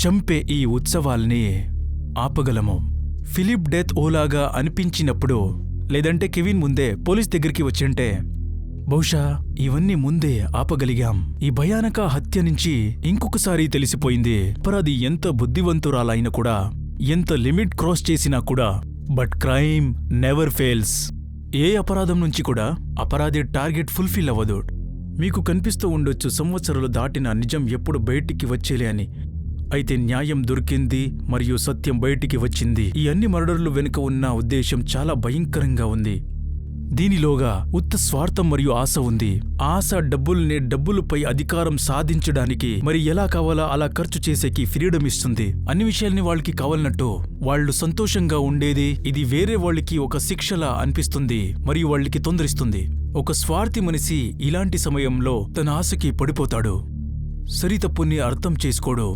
చంపే ఈ ఉత్సవాల్ని ఆపగలము. ఫిలిప్ డెత్ ఓలాగా అనిపించినప్పుడు లేదంటే కెవిన్ ముందే పోలీస్ దగ్గరికి వచ్చింటే బహుశా ఇవన్నీ ముందే ఆపగలిగాం. ఈ భయానక హత్య నుంచి ఇంకొకసారి తెలిసిపోయింది అపరాధి ఎంత బుద్ధివంతురాలైనా కూడా, ఎంత లిమిట్ క్రాస్ చేసినా కూడా, బట్ క్రైమ్ నెవర్ ఫెయిల్స్. ఏ అపరాధం నుంచి కూడా అపరాధి టార్గెట్ ఫుల్ఫిల్ అవ్వదు. మీకు కనిపిస్తూ ఉండొచ్చు సంవత్సరాలు దాటిన నిజం ఎప్పుడు బయటికి వచ్చేలే అని. అయితే న్యాయం దొరికింది మరియు సత్యం బయటికి వచ్చింది. ఈ అన్ని మర్డర్లు వెనుక ఉన్న ఉద్దేశం చాలా భయంకరంగా ఉంది. దీనిలోగా ఉత్త స్వార్థం మరియు ఆశ ఉంది. ఆశ డబ్బులపై అధికారం సాధించడానికి మరి ఎలా కావాలా అలా ఖర్చు చేసేకి ఫ్రీడమ్ ఇస్తుంది. అన్ని విషయాల్ని వాళ్ళకి కావాలన్నట్టు వాళ్ళు సంతోషంగా ఉండేది ఇది వేరే వాళ్ళకి ఒక శిక్షలా అనిపిస్తుంది మరియు వాళ్ళకి తొందరిస్తుంది. ఒక స్వార్థి మనిషి ఇలాంటి సమయంలో తన ఆశకి పడిపోతాడు. సరితప్పుని అర్థం చేసుకోడు.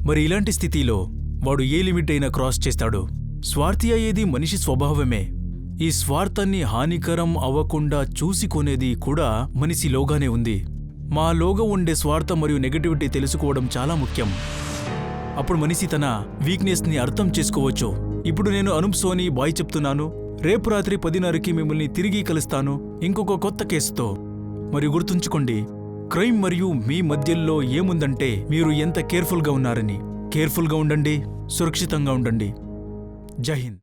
మరి ఇలాంటి స్థితిలో వాడు ఏ లిమిట్ అయినా క్రాస్ చేస్తాడు. స్వార్థి అయ్యేది మనిషి స్వభావమే. ఈ స్వార్థాన్ని హానికరం అవ్వకుండా చూసుకునేది కూడా మనిషిలోగానే ఉంది. మాలోగా ఉండే స్వార్థం మరియు నెగటివిటీ తెలుసుకోవడం చాలా ముఖ్యం. అప్పుడు మనిషి తన వీక్నెస్ని అర్థం చేసుకోవచ్చు. ఇప్పుడు నేను అనూప్ సోని బాయ్ చెప్తున్నాను. రేపు రాత్రి 10:30కి మిమ్మల్ని తిరిగి కలుస్తాను ఇంకొక కొత్త కేసుతో. మరియు గుర్తుంచుకోండి, క్రైమ్ మరియు మీ మధ్యలో ఏముందంటే మీరు ఎంత కేర్ఫుల్గా ఉన్నారని. కేర్ఫుల్గా ఉండండి, సురక్షితంగా ఉండండి. జై హింద్.